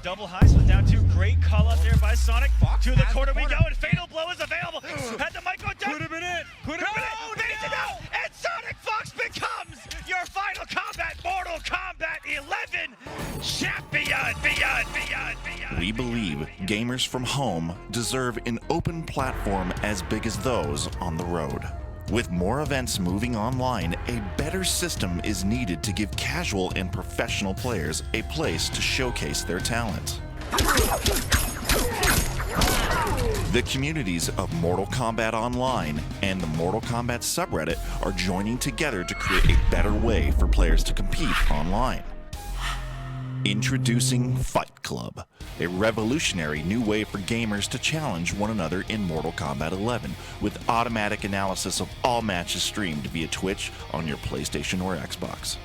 double heist with down two. Great call out there by Sonic. Fox To the has corner the we corner. go, and Fatal Blow is available. Had the mic go down. Put him in it. Put him in it. Needs to go. And Sonic Fox becomes your Final Kombat Mortal Kombat 11 champion. We believe gamers from home deserve an open platform as big as those on the road. With more events moving online, a better system is needed to give casual and professional players a place to showcase their talent. The communities of Mortal Kombat Online and the Mortal Kombat subreddit are joining together to create a better way for players to compete online. Introducing Fight Club, a revolutionary new way for gamers to challenge one another in Mortal Kombat 11, with automatic analysis of all matches streamed via Twitch on your PlayStation or Xbox.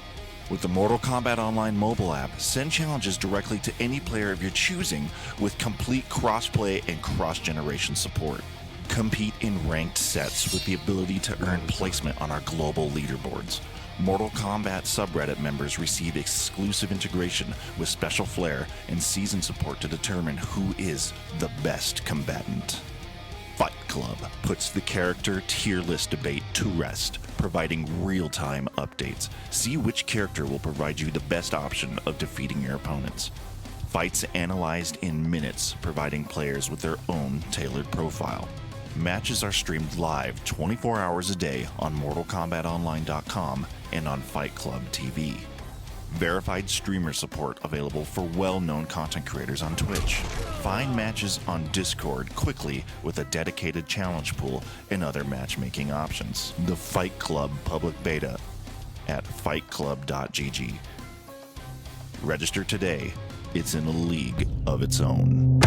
With the Mortal Kombat Online mobile app, send challenges directly to any player of your choosing with complete crossplay and cross-generation support. Compete in ranked sets with the ability to earn placement on our global leaderboards. Mortal Kombat subreddit members receive exclusive integration with special flair and season support to determine who is the best combatant. Fight Club puts the character tier list debate to rest, providing real-time updates. See which character will provide you the best option of defeating your opponents. Fights analyzed in minutes, providing players with their own tailored profile. Matches are streamed live 24 hours a day on MortalKombatOnline.com and on Fight Club TV. Verified streamer support available for well-known content creators on Twitch. Find matches on Discord quickly with a dedicated challenge pool and other matchmaking options. The Fight Club public beta at fightclub.gg. Register today. It's in a league of its own.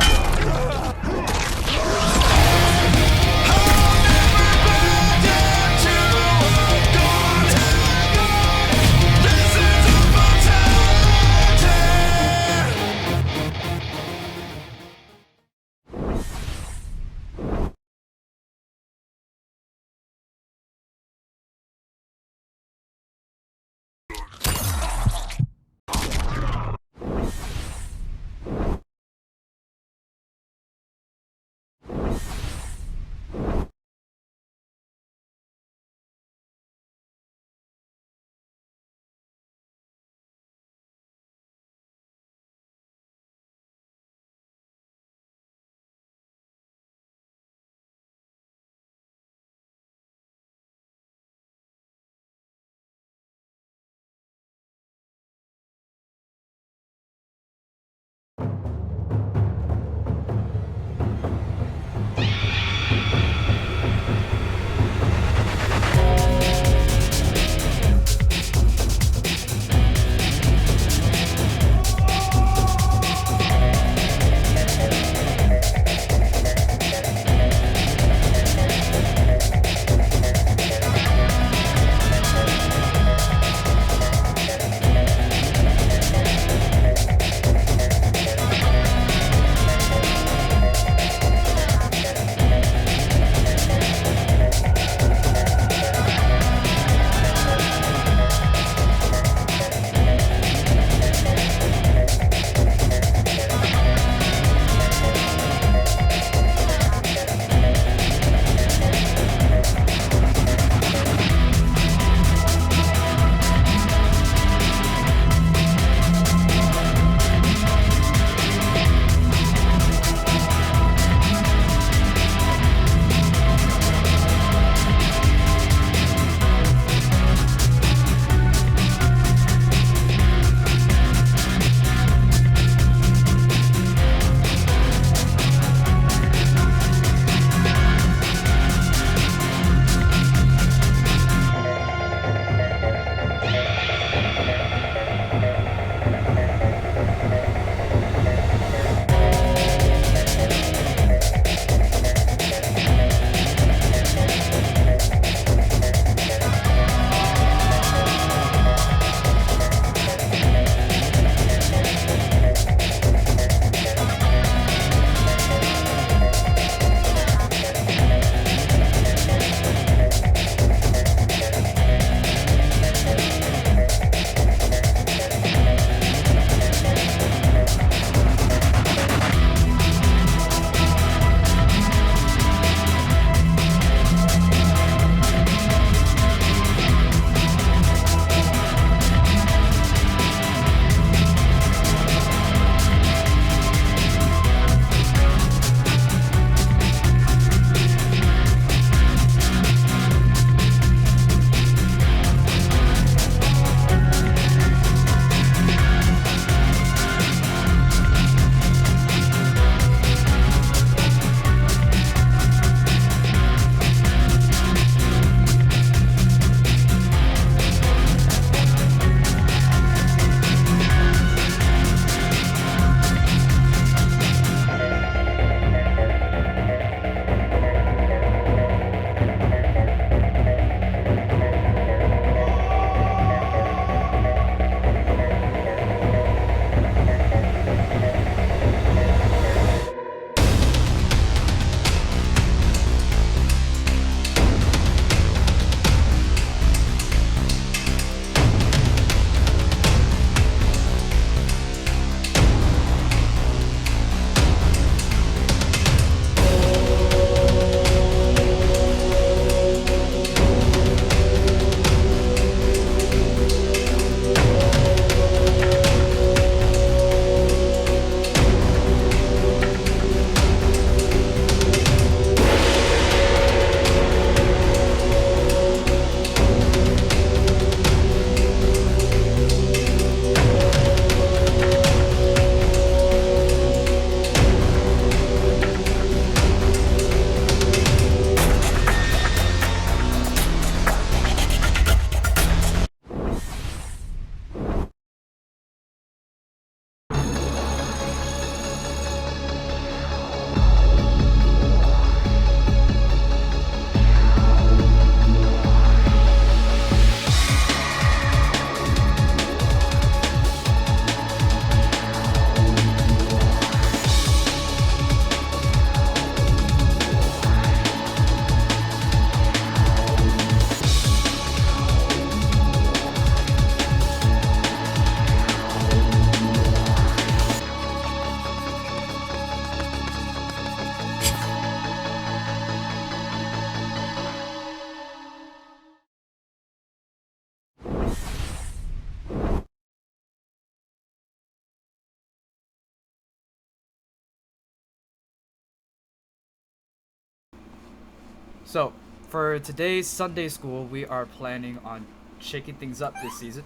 So, for today's Sunday school, we are planning on shaking things up this season.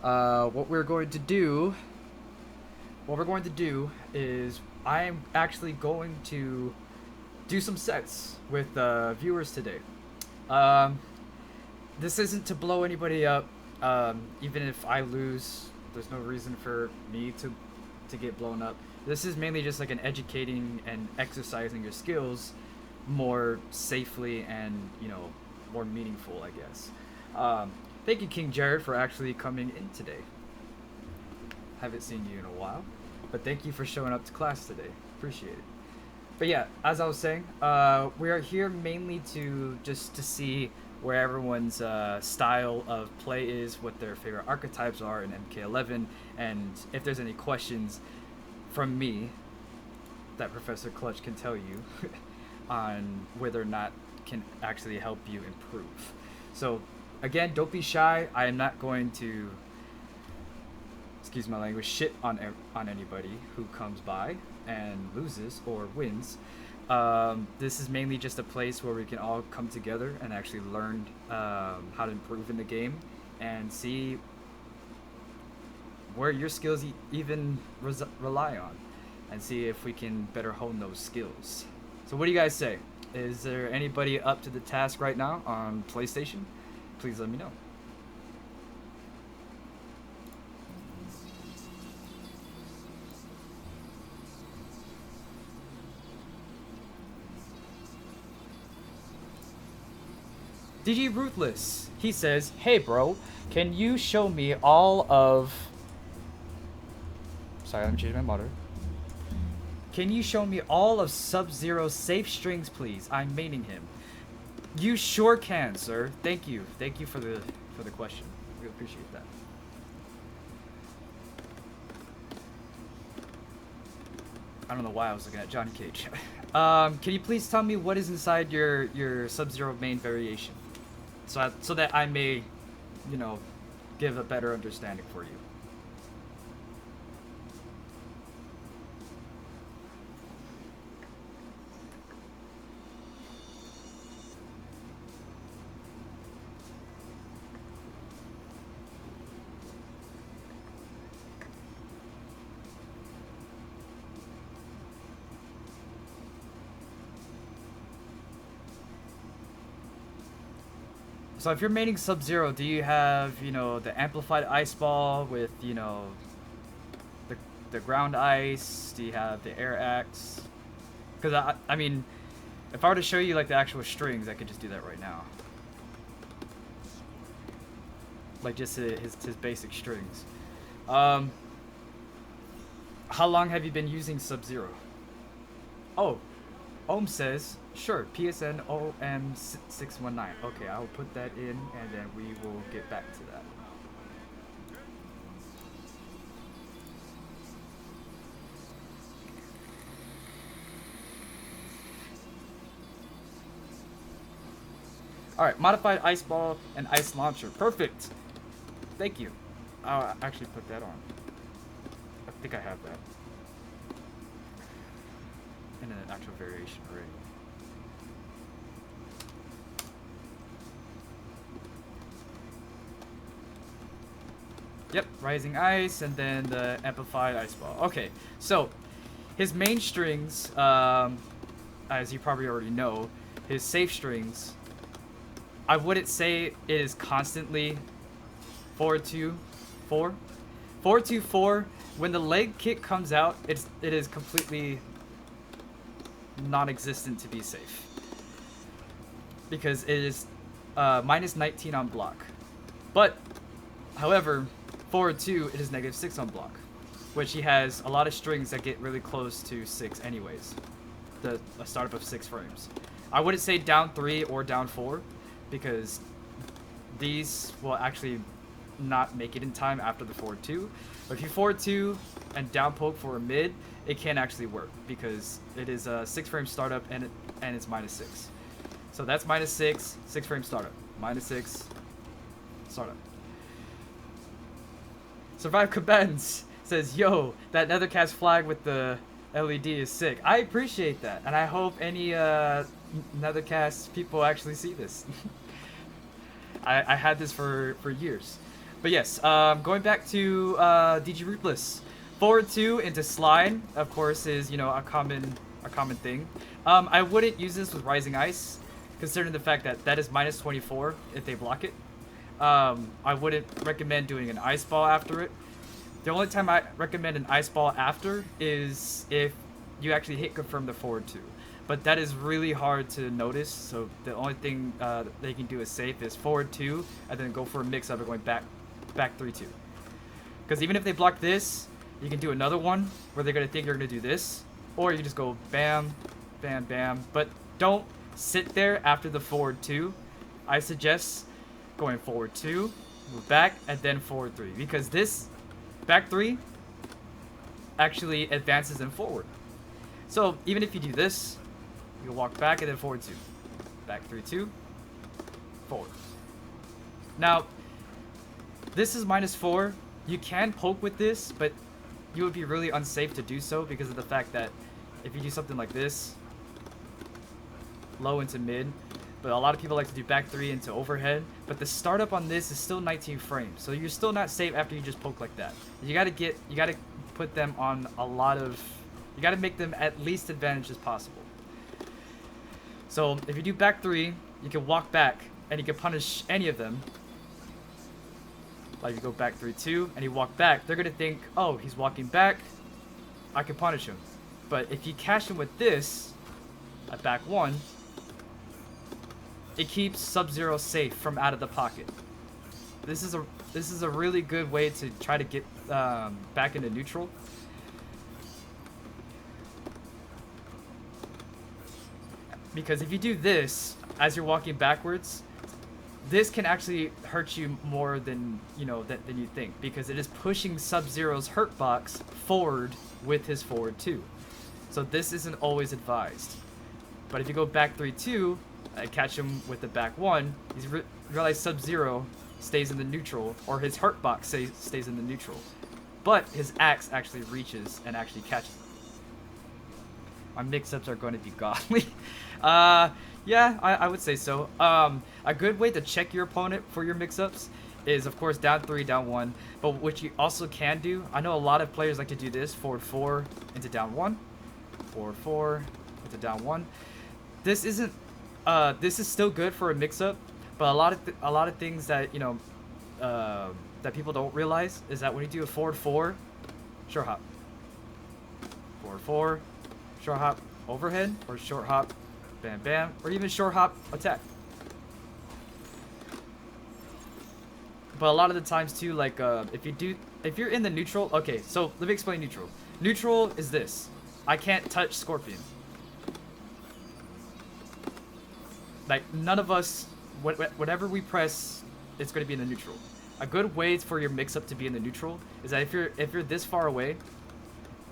What we're going to do is I'm actually going to do some sets with viewers today. This isn't to blow anybody up. Even if I lose, there's no reason for me to get blown up. This is mainly just like an educating and exercising your skills more safely and, you know, more meaningful, I guess. Thank you, King Jared, for actually coming in today. Haven't seen you in a while, but thank you for showing up to class today. Appreciate it. But yeah, as I was saying, we are here mainly to see where everyone's style of play is, what their favorite archetypes are in MK11, and if there's any questions from me that Professor Clutch can tell you on whether or not can actually help you improve. So again, don't be shy. I am not going to, excuse my language, shit on anybody who comes by and loses or wins. This is mainly just a place where we can all come together and actually learn how to improve in the game and see where your skills even rely on, and see if we can better hone those skills. So what do you guys say? Is there anybody up to the task right now on PlayStation? Please let me know. DG Ruthless, he says, hey bro, can you show me all of... Sorry, let me change my monitor. Can you show me all of Sub-Zero's safe strings, please? I'm maining him. You sure can, sir. Thank you. Thank you for the question. We appreciate that. I don't know why I was looking at Johnny Cage. Can you please tell me what is inside your Sub-Zero main variation? So that I may, you know, give a better understanding for you. So if you're maining Sub-Zero, do you have, you know, the amplified ice ball with, you know, the ground ice? Do you have the air axe? Because I mean, if I were to show you like the actual strings, I could just do that right now. Like just his basic strings. How long have you been using Sub-Zero? Oh, Ohm says, sure, PSN OM619. Okay, I'll put that in and then we will get back to that. Alright, modified ice ball and ice launcher. Perfect. Thank you. I'll actually put that on. I think I have that. And an actual variation already. Yep, rising ice and then the amplified ice ball. Okay, so his main strings, as you probably already know, his safe strings, I wouldn't say it is constantly 4-2-4. 4-2-4. When the leg kick comes out, it is completely non-existent to be safe, because it is minus 19 on block. But however, forward 2, it is negative 6 on block, which he has a lot of strings that get really close to 6 anyways, a startup of 6 frames. I wouldn't say down 3 or down 4, because these will actually not make it in time after the forward 2. But if you forward 2 and down poke for a mid, it can actually work, because it is a 6 frame startup and it's minus 6. So that's minus 6, 6 frame startup, minus 6 startup. Survive Cabens says, yo, that Nethercast flag with the LED is sick. I appreciate that, and I hope any Nethercast people actually see this. I had this for years. But yes, going back to DG Rootless. Forward 2 into slide, of course, is, you know, a common thing. I wouldn't use this with Rising Ice, considering the fact that that is -24 if they block it. I wouldn't recommend doing an Ice Ball after it. The only time I recommend an Ice Ball after is if you actually hit confirm the forward 2. But that is really hard to notice, so the only thing they can do is safe is forward 2, and then go for a mix-up and going back 3-2. Because even if they block this, you can do another one where they're going to think you're going to do this, or you can just go bam, bam, bam. But don't sit there after the forward 2. I suggest going forward 2, move back, and then forward 3, because this back 3 actually advances them forward. So even if you do this, you can walk back and then forward 2, back 3-2, forward. Now this is -4. You can poke with this, but you would be really unsafe to do so because of the fact that if you do something like this, low into mid, but a lot of people like to do back 3 into overhead, but the startup on this is still 19 frames, so you're still not safe after you just poke like that. You gotta put them on a lot of, you gotta make them at least advantage as possible. So if you do back 3, you can walk back and you can punish any of them. Like you go back 3-2 and you walk back, they're gonna think, oh, he's walking back, I can punish him. But if you catch him with this at back 1, it keeps Sub-Zero safe from out of the pocket. This is a really good way to try to get back into neutral. Because if you do this as you're walking backwards, this can actually hurt you more than than you think, because it is pushing Sub-Zero's hurt box forward with his forward 2. So this isn't always advised. But if you go back 3-2 and catch him with the back 1, you realize Sub-Zero stays in the neutral, or his hurt box stays in the neutral, but his axe actually reaches and actually catches him. My mix-ups are going to be godly. Yeah, I would say so. A good way to check your opponent for your mix-ups is, of course, down 3, down 1. But what you also can do, I know a lot of players like to do this, forward 4 into down 1, forward 4 into down 1. This isn't. This is still good for a mix-up, but a lot of things that that people don't realize is that when you do a forward 4, short hop, forward 4, short hop, overhead, or short hop, bam bam, or even short hop attack. But a lot of the times too, like if you're in the neutral, okay, so let me explain neutral. Neutral is this. I can't touch Scorpion. Like none of us, whatever we press, it's going to be in the neutral. A good way for your mix-up to be in the neutral is that if you're this far away,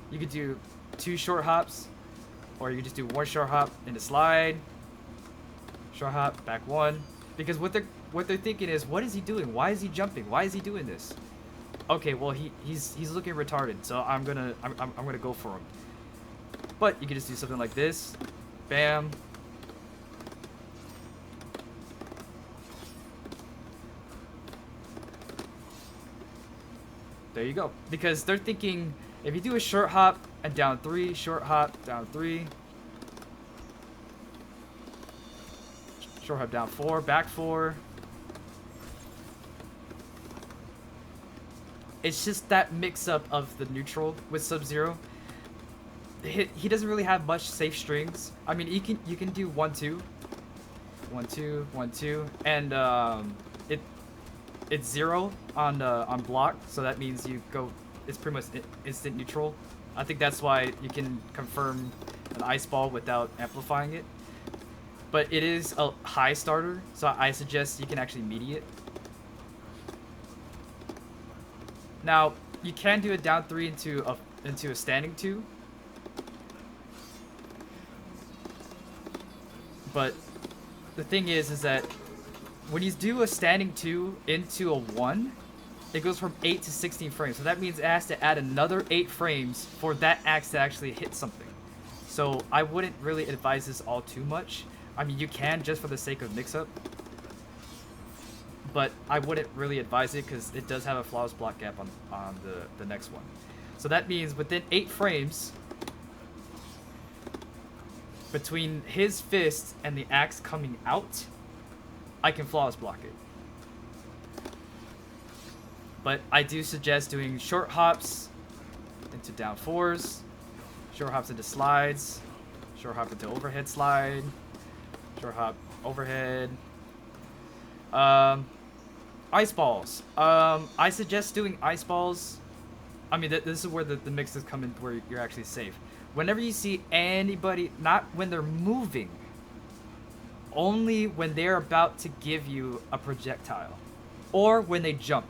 you could do 2 short hops, or you could just do 1 short hop into slide, short hop, back 1. Because what they're thinking is, what is he doing? Why is he jumping? Why is he doing this? Okay, well he's looking retarded, so I'm gonna go for him. But you can just do something like this, bam. There you go. Because they're thinking, if you do a short hop and down 3, short hop, down 3, short hop, down 4, back 4. It's just that mix-up of the neutral with Sub-Zero. He doesn't really have much safe strings. I mean, you can do 1-2, 1-2, 1-2, and it's 0 on block, so that means you go. It's pretty much instant neutral. I think that's why you can confirm an ice ball without amplifying it. But it is a high starter, so I suggest you can actually mediate. Now you can do a down 3 into a standing 2, but the thing is that when you do a standing 2 into a 1, it goes from 8 to 16 frames. So that means it has to add another 8 frames for that axe to actually hit something. So I wouldn't really advise this all too much. I mean, you can just for the sake of mix-up, but I wouldn't really advise it because it does have a flawless block gap on the next one. So that means within 8 frames between his fist and the axe coming out, I can flawless block it. But I do suggest doing short hops into down 4s, short hops into slides, short hop into overhead slide, short hop overhead. Ice balls. I suggest doing ice balls. I mean, this is where the mixes come in, where you're actually safe. Whenever you see anybody, not when they're moving, only when they're about to give you a projectile, or when they jump.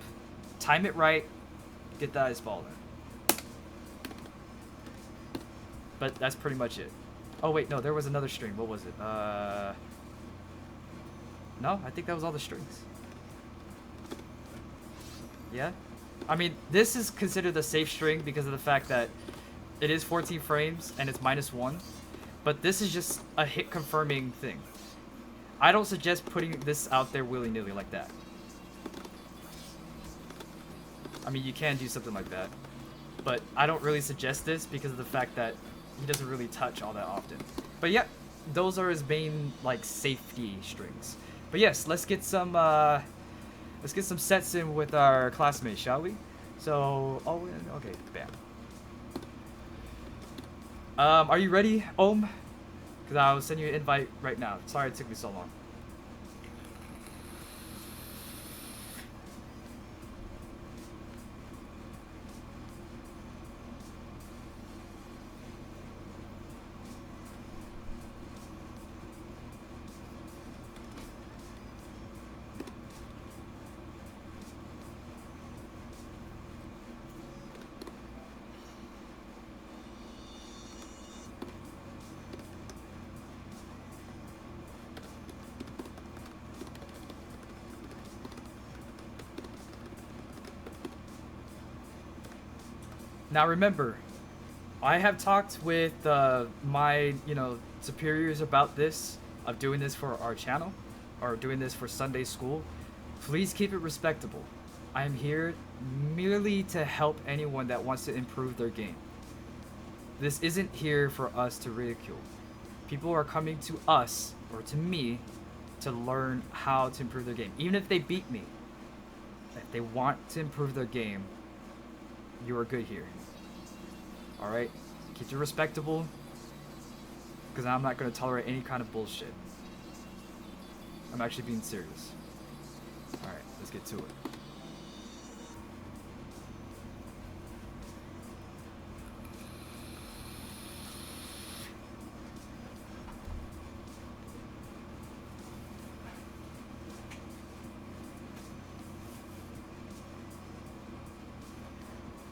Time it right, get the ice ball in. But that's pretty much it. Oh wait, no, there was another string. What was it? No, I think that was all the strings. Yeah? I mean, this is considered a safe string because of the fact that it is 14 frames and it's -1. But this is just a hit confirming thing. I don't suggest putting this out there willy-nilly like that. I mean, you can do something like that. But I don't really suggest this because of the fact that he doesn't really touch all that often. But yeah, those are his main, like, safety strings. But yes, let's get some sets in with our classmates, shall we? So, oh, okay, bam. Are you ready, Ohm? Because I'll send you an invite right now. Sorry it took me so long. Now remember, I have talked with my, superiors about this, of doing this for our channel, or doing this for Sunday school. Please keep it respectable. I am here merely to help anyone that wants to improve their game. This isn't here for us to ridicule. People are coming to us, or to me, to learn how to improve their game. Even if they beat me, if they want to improve their game, you are good here. Alright? Keep it respectable, because I'm not going to tolerate any kind of bullshit. I'm actually being serious. Alright, let's get to it.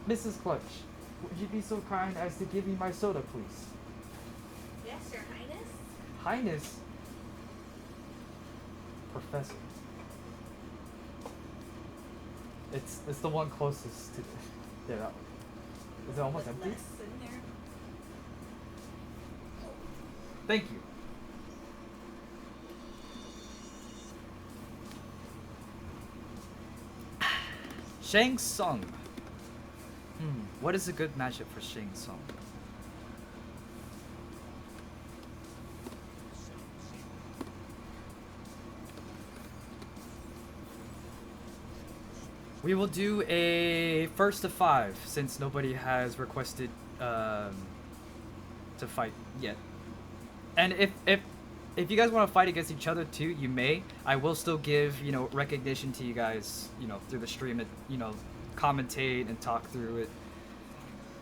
Mrs. Clutch, would you be so kind as to give me my soda, please? Yes, Your Highness. Highness? Professor. It's the one closest to... Yeah, that one. Is it almost With empty? less in there. Thank you. Shang Tsung. What is a good matchup for Shang Tsung? We will do a first to 5 since nobody has requested to fight yet. And if you guys want to fight against each other too, you may. I will still give, recognition to you guys, through the stream, and, commentate and talk through it.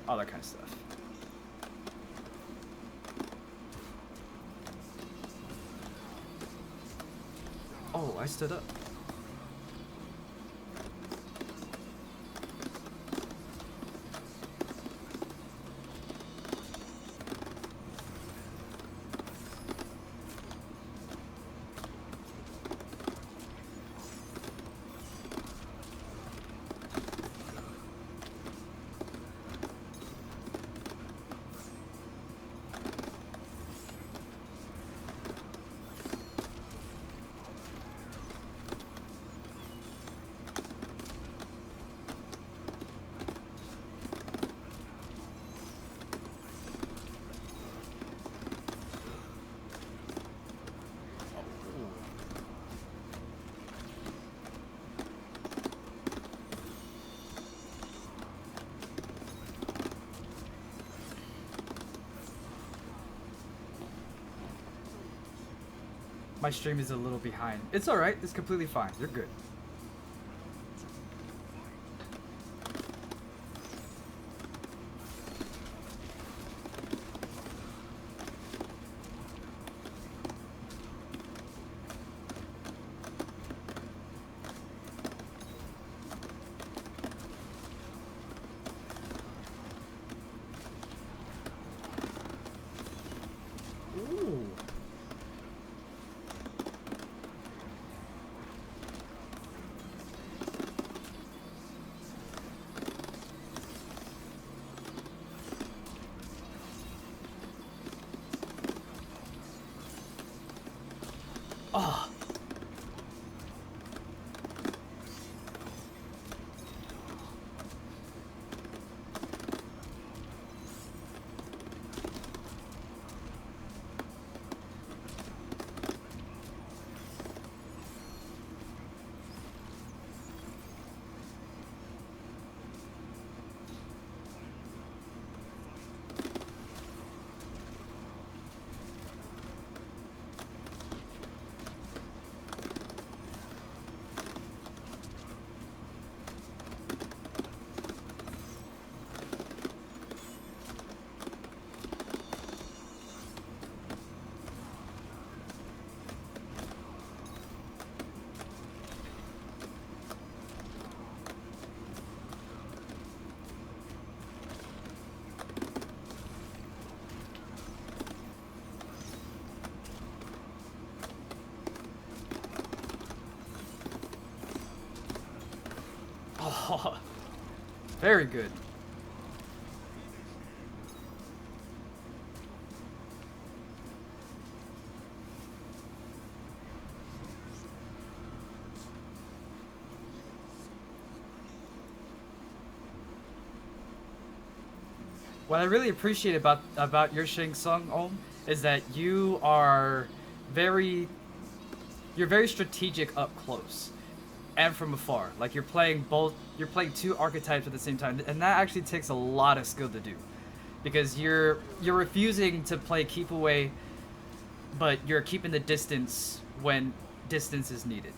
All that kind of stuff. Oh, I stood up. my stream is a little behind. It's alright, it's completely fine. You're good. Ooh. Oh. Oh, very good. What I really appreciate about your Shang Tsung Om is that you're very strategic up close and from afar. Like you're playing two archetypes at the same time, and that actually takes a lot of skill to do, because you're refusing to play keep away, but you're keeping the distance when distance is needed.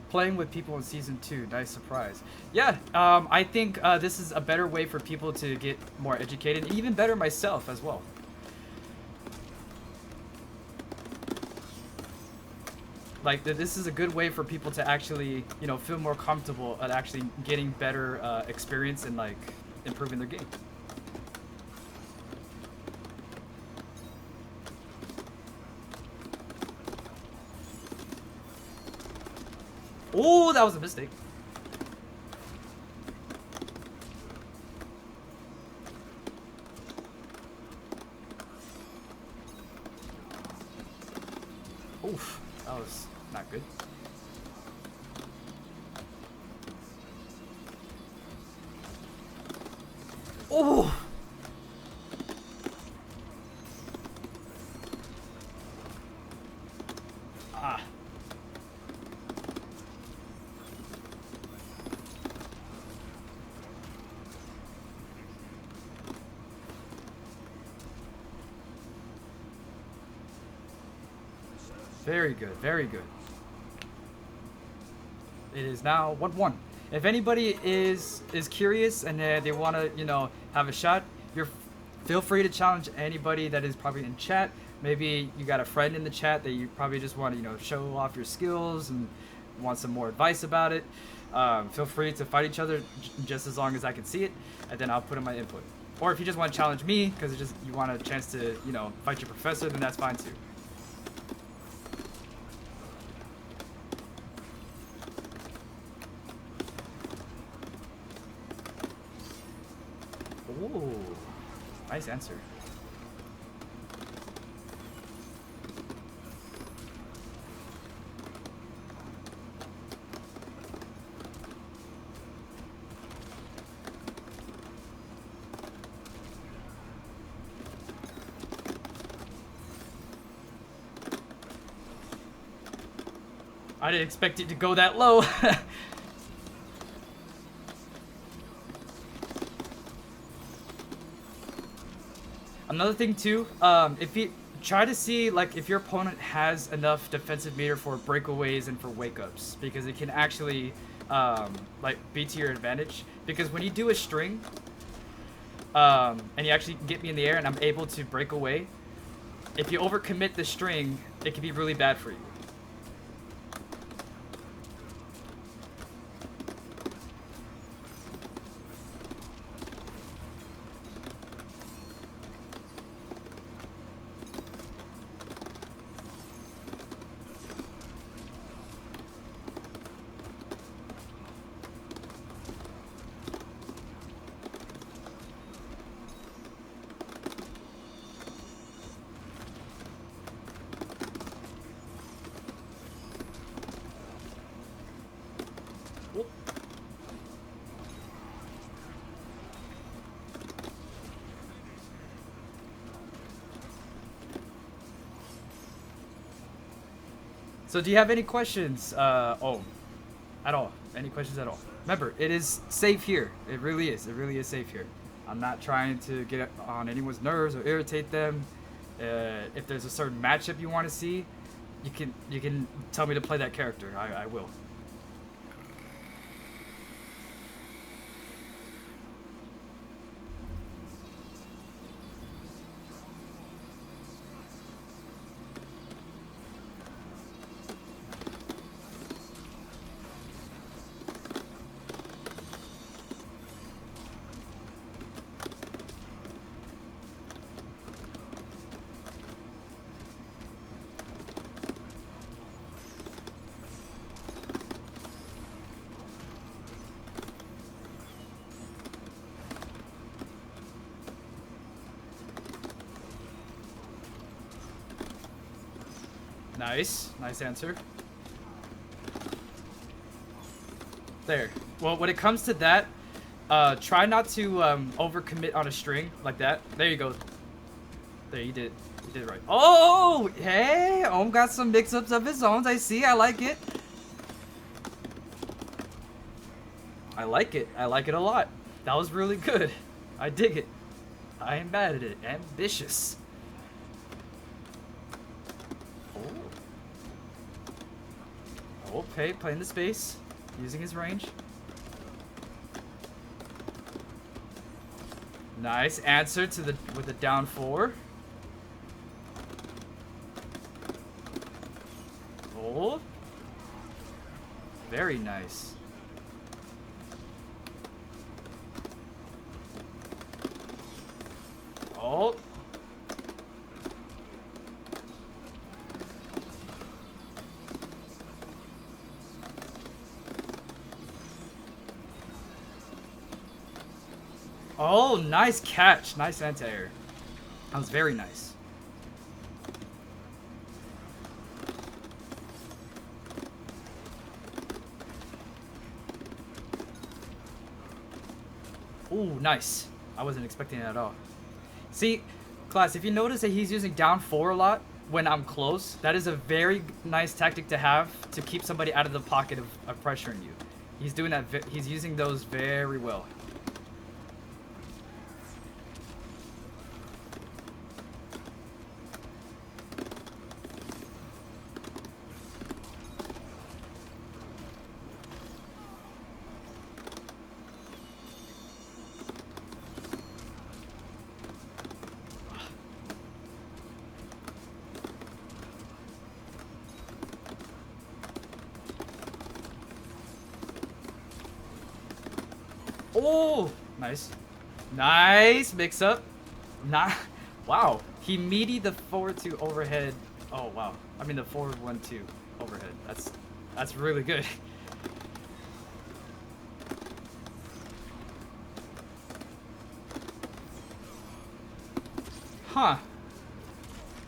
Playing with people in season 2, nice surprise. Yeah, I think this is a better way for people to get more educated, and even better myself as well. Like this is a good way for people to actually, you know, feel more comfortable at actually getting better experience and like improving their game. Oh, that was a mistake. Oof, that was not good. Oh! Ah. Very good, very good. It is now 1-1. If anybody is curious and they want to, you know, have a shot, feel free to challenge anybody that is probably in chat. Maybe you got a friend in the chat that you probably just want to, you know, show off your skills and want some more advice about it. Feel free to fight each other just as long as I can see it, and then I'll put in my input. Or if you just want to challenge me because you want a chance to, you know, fight your professor, then that's fine too. Ooh, nice answer. I didn't expect it to go that low. Another thing too, if you try to see like if your opponent has enough defensive meter for breakaways and for wake ups, because it can actually like be to your advantage. Because when you do a string, and you actually get me in the air and I'm able to break away, if you overcommit the string, it can be really bad for you. So do you have any questions? At all? Any questions at all? Remember, it is safe here. It really is. It really is safe here. I'm not trying to get on anyone's nerves or irritate them. If there's a certain matchup you want to see, you can tell me to play that character. I will. Nice. Nice answer. There. Well, when it comes to that, try not to overcommit on a string like that. There you go. There, you did it right. Oh, hey, Ohm got some mix-ups of his own. I see. I like it. I like it. I like it a lot. That was really good. I dig it. I ain't bad at it. Ambitious. Okay, playing the space, using his range. Nice answer to with the down 4. Oh, very nice. Oh. Oh, nice catch. Nice anti-air. That was very nice. Ooh, nice. I wasn't expecting it at all. See, class, if you notice that he's using down 4 a lot when I'm close, that is a very nice tactic to have to keep somebody out of the pocket of pressuring you. He's doing that. He's using those very well. Oh, nice. Nice mix up. Wow. He meaty the forward 2 overhead. Oh, wow. I mean the forward 1-2 overhead. That's really good. Huh.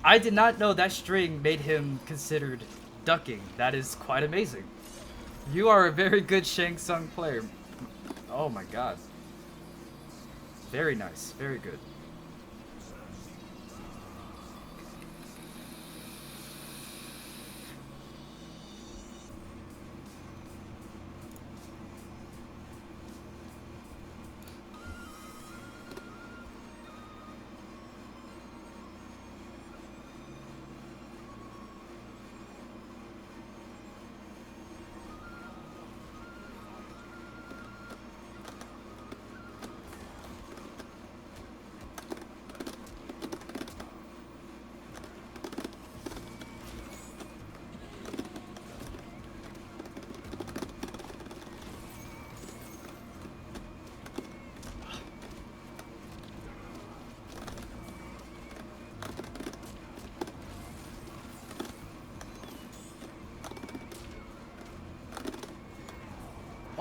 I did not know that string made him considered ducking. That is quite amazing. You are a very good Shang Tsung player. Oh my god. Very nice. Very good.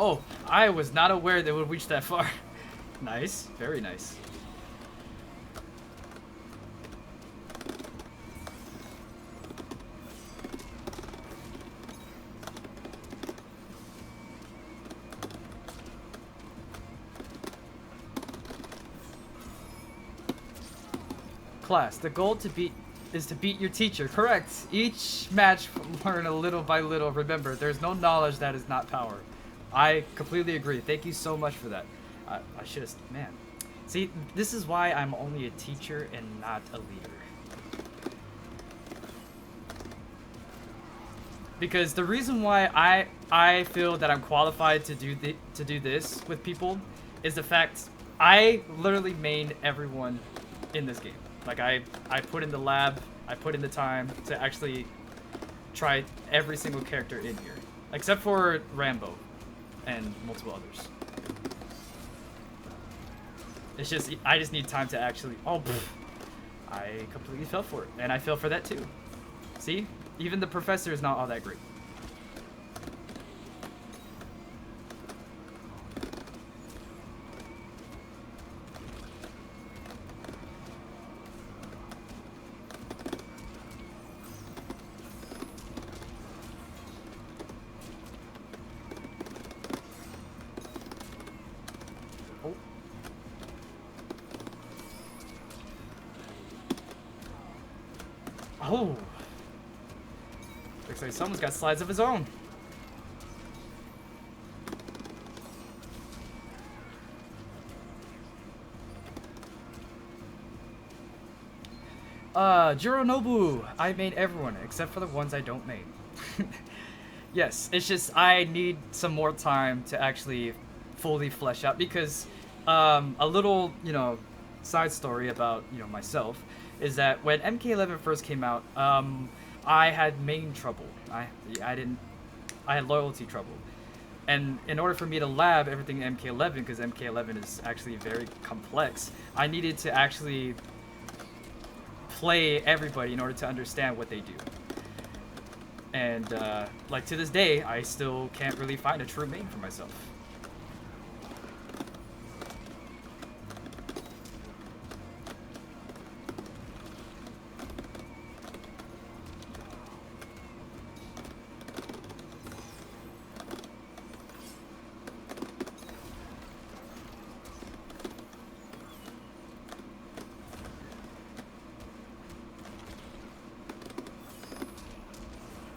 Oh, I was not aware they would reach that far. Nice, very nice. Class, the goal is to beat your teacher. Correct. Each match, learn a little by little. Remember, there's no knowledge that is not power. I completely agree. Thank you so much for that. I should have, man. See, this is why I'm only a teacher and not a leader. Because the reason why I feel that I'm qualified to do this with people is the fact I literally main everyone in this game. Like I put in the lab, I put in the time to actually try every single character in here, except for Rambo and multiple others. It's just I just need time to actually. Oh, pfft, I completely fell for it, and I fell for that too. See, even the professor is not all that great. Oh! Looks like someone's got slides of his own. Jironobu! I made everyone, except for the ones I don't main. Yes, it's just I need some more time to actually fully flesh out, because a little, you know, side story about, you know, myself is that when MK11 first came out, I had main trouble. I had loyalty trouble. And in order for me to lab everything in MK11, because MK11 is actually very complex, I needed to actually play everybody in order to understand what they do. And like to this day, I still can't really find a true main for myself.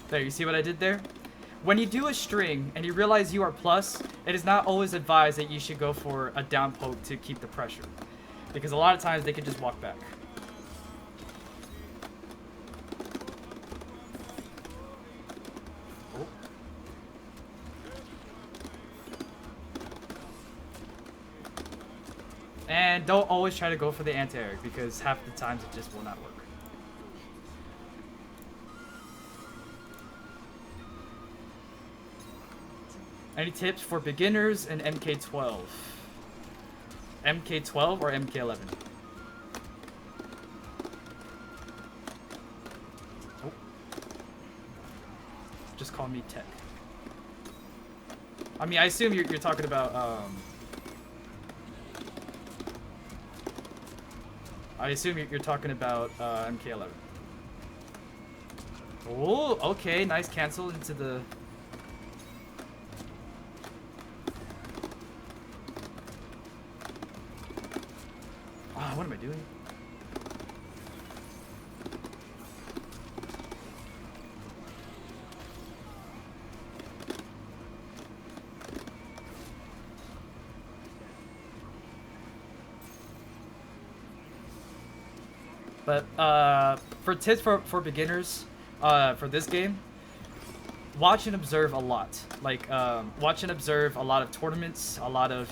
There, you see what I did there? When you do a string and you realize you are plus, it is not always advised that you should go for a down poke to keep the pressure. Because a lot of times they can just walk back. Oh. And don't always try to go for the anti-air, because half the times it just will not work. Any tips for beginners in MK12? MK12 or MK11? Oh. Just call me Tech. I mean, I assume you're talking about, I assume you're talking about MK11. Oh, okay, nice cancel into the... What am I doing? But for tips for beginners, for this game, watch and observe a lot. Like watch and observe a lot of tournaments, a lot of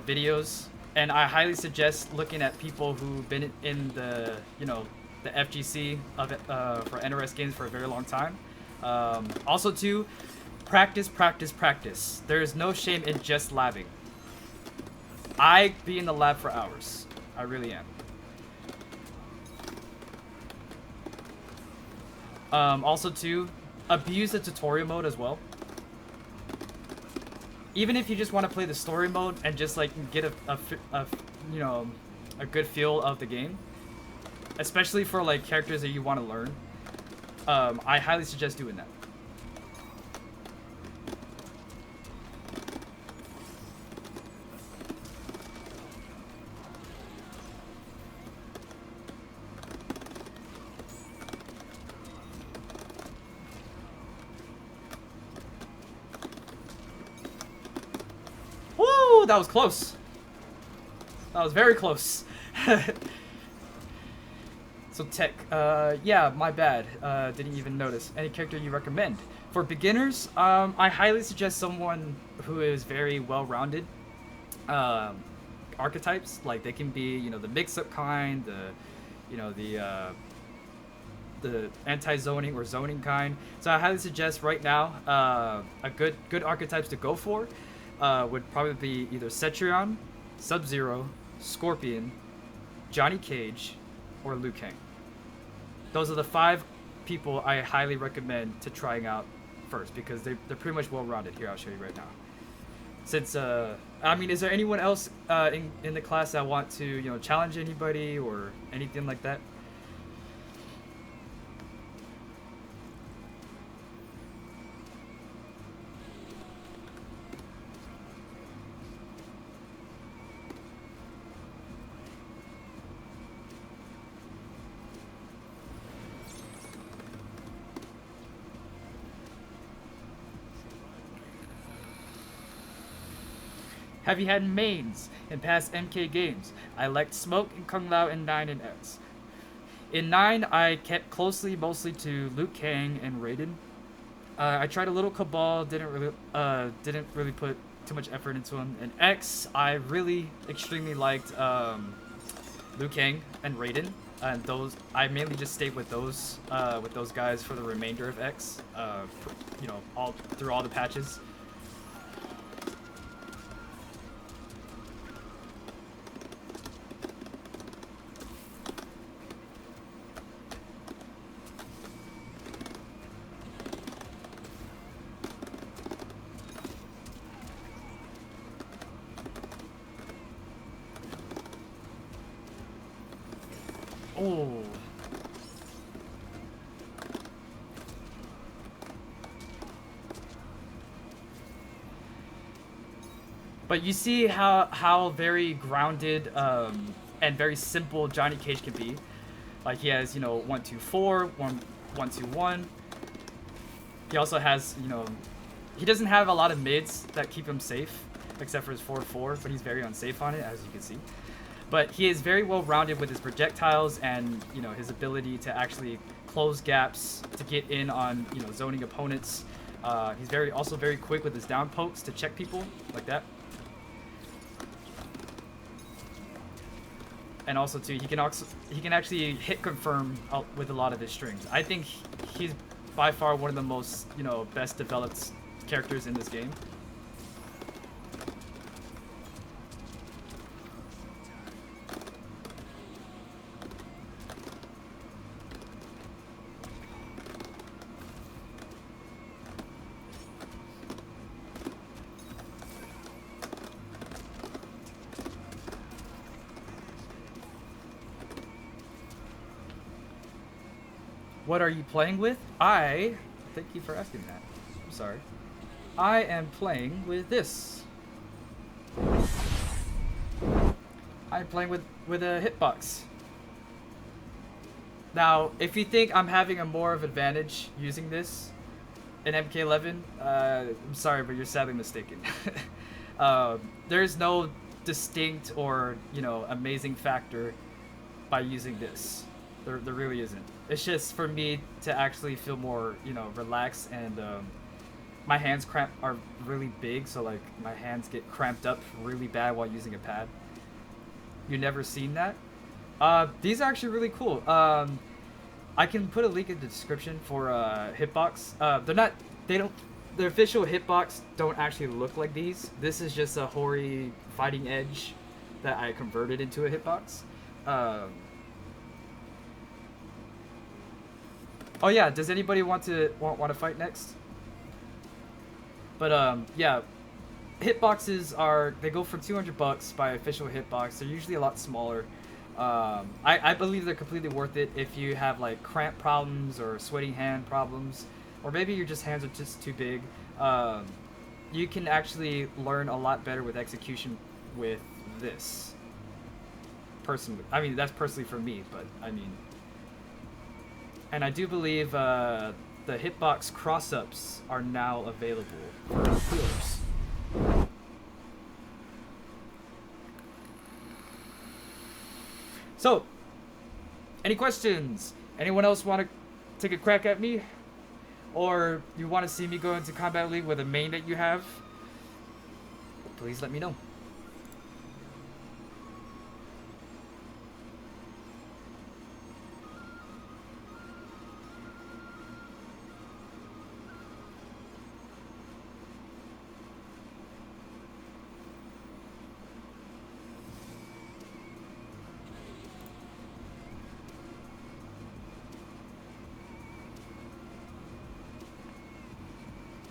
videos. And I highly suggest looking at people who've been in the, the FGC of for NRS games for a very long time. Also, too, practice, practice, practice. There is no shame in just labbing. I be in the lab for hours. I really am. Also, too, abuse the tutorial mode as well. even if you just want to play the story mode and just like get you know, a good feel of the game, especially for like characters that you want to learn, I highly suggest doing that. Woo! That was close. That was very close. So Tech, yeah, my bad. Didn't even notice. Any character you recommend? For beginners, I highly suggest someone who is very well-rounded. Archetypes, like they can be, you know, the mix-up kind, the anti-zoning or zoning kind. So I highly suggest right now, a good archetypes to go for would probably be either Cetrion, Sub-Zero, Scorpion, Johnny Cage, or Liu Kang. Those are the 5 people I highly recommend to trying out first because they're pretty much well-rounded. Here, I'll show you right now. Since, I mean, is there anyone else in the class that want to, you know, challenge anybody or anything like that? Have you had mains in past MK games? I liked Smoke and Kung Lao in 9 and X. In 9, I kept closely mostly to Liu Kang and Raiden. I tried a little Cabal, didn't really put too much effort into him. In X, I really extremely liked Liu Kang and Raiden, and those I mainly just stayed with those guys for the remainder of X. You know, all through all the patches. Oh. But you see how very grounded and very simple Johnny Cage can be. Like he has, you know, 1-2-4, 1-1-2-1. He also has, you know, he doesn't have a lot of mids that keep him safe, except for his 4-4, but he's very unsafe on it, as you can see. But he is very well rounded with his projectiles and, you know, his ability to actually close gaps to get in on, you know, zoning opponents. He's also very quick with his down pokes to check people like that. And also too, he can actually hit confirm with a lot of his strings. I think he's by far one of the most, you know, best developed characters in this game. What are you playing with? Thank you for asking that. I'm sorry. I am playing with this. I'm playing with a hitbox. Now, if you think I'm having a more of advantage using this in MK11, I'm sorry, but you're sadly mistaken. There's no distinct or, you know, amazing factor by using this. There really isn't. It's just for me to actually feel more, you know, relaxed, and my hands are really big, so like my hands get cramped up really bad while using a pad. You never seen that? These are actually really cool. I can put a link in the description for Hitbox. The official Hitbox don't actually look like these. This is just a Hori Fighting Edge that I converted into a Hitbox. Oh yeah, does anybody want to fight next? But yeah, hitboxes are, they go for $200 by official hitbox. They're usually a lot smaller. I believe they're completely worth it if you have like cramp problems or sweaty hand problems, or maybe your just hands are just too big. You can actually learn a lot better with execution with this. Personally, I mean that's personally for me, but I mean, and I do believe the hitbox cross-ups are now available for healers. So, any questions? Anyone else want to take a crack at me? Or you want to see me go into Combat League with a main that you have? Please let me know.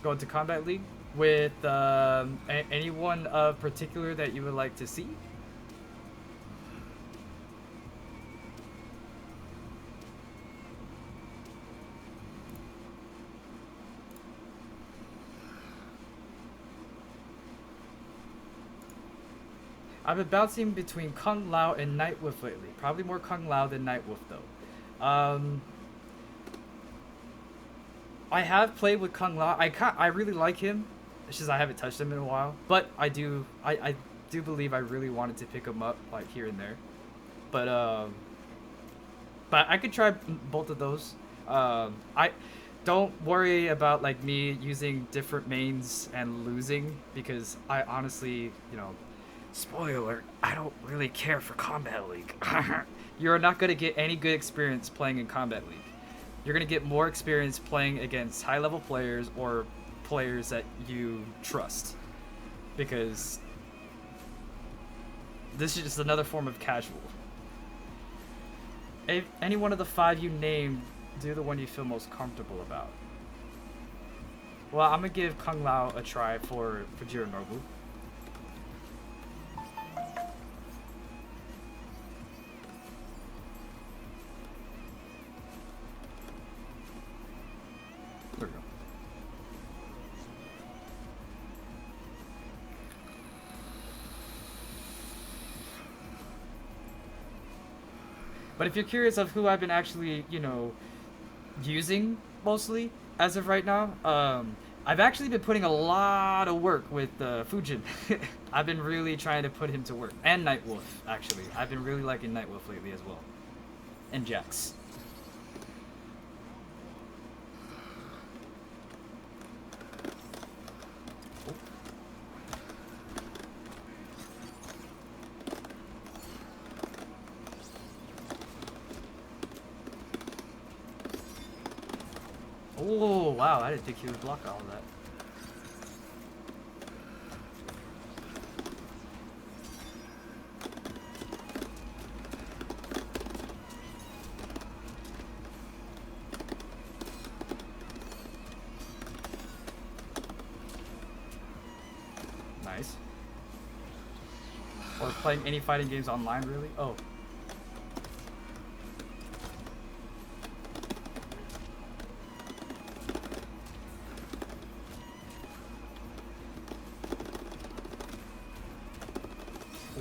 Go into Combat League with anyone of particular that you would like to see? I've been bouncing between Kung Lao and Nightwolf lately. Probably more Kung Lao than Nightwolf though. I have played with Kung Lao. I really like him. It's just I haven't touched him in a while. But I do believe I really wanted to pick him up like here and there. But I could try both of those. I don't worry about like me using different mains and losing, because I honestly, you know, spoiler alert, I don't really care for Combat League. You're not going to get any good experience playing in Combat League. You're going to get more experience playing against high-level players or players that you trust. Because this is just another form of casual. If any one of the 5 you named, do the one you feel most comfortable about. Well, I'm going to give Kung Lao a try for Jironobu. There we go. But if you're curious of who I've been actually, you know, using mostly as of right now, I've actually been putting a lot of work with Fujin. I've been really trying to put him to work. And Nightwolf, actually. I've been really liking Nightwolf lately as well. And Jax. Oh, wow, I didn't think he would block all of that. Nice. Or playing any fighting games online, really? Oh.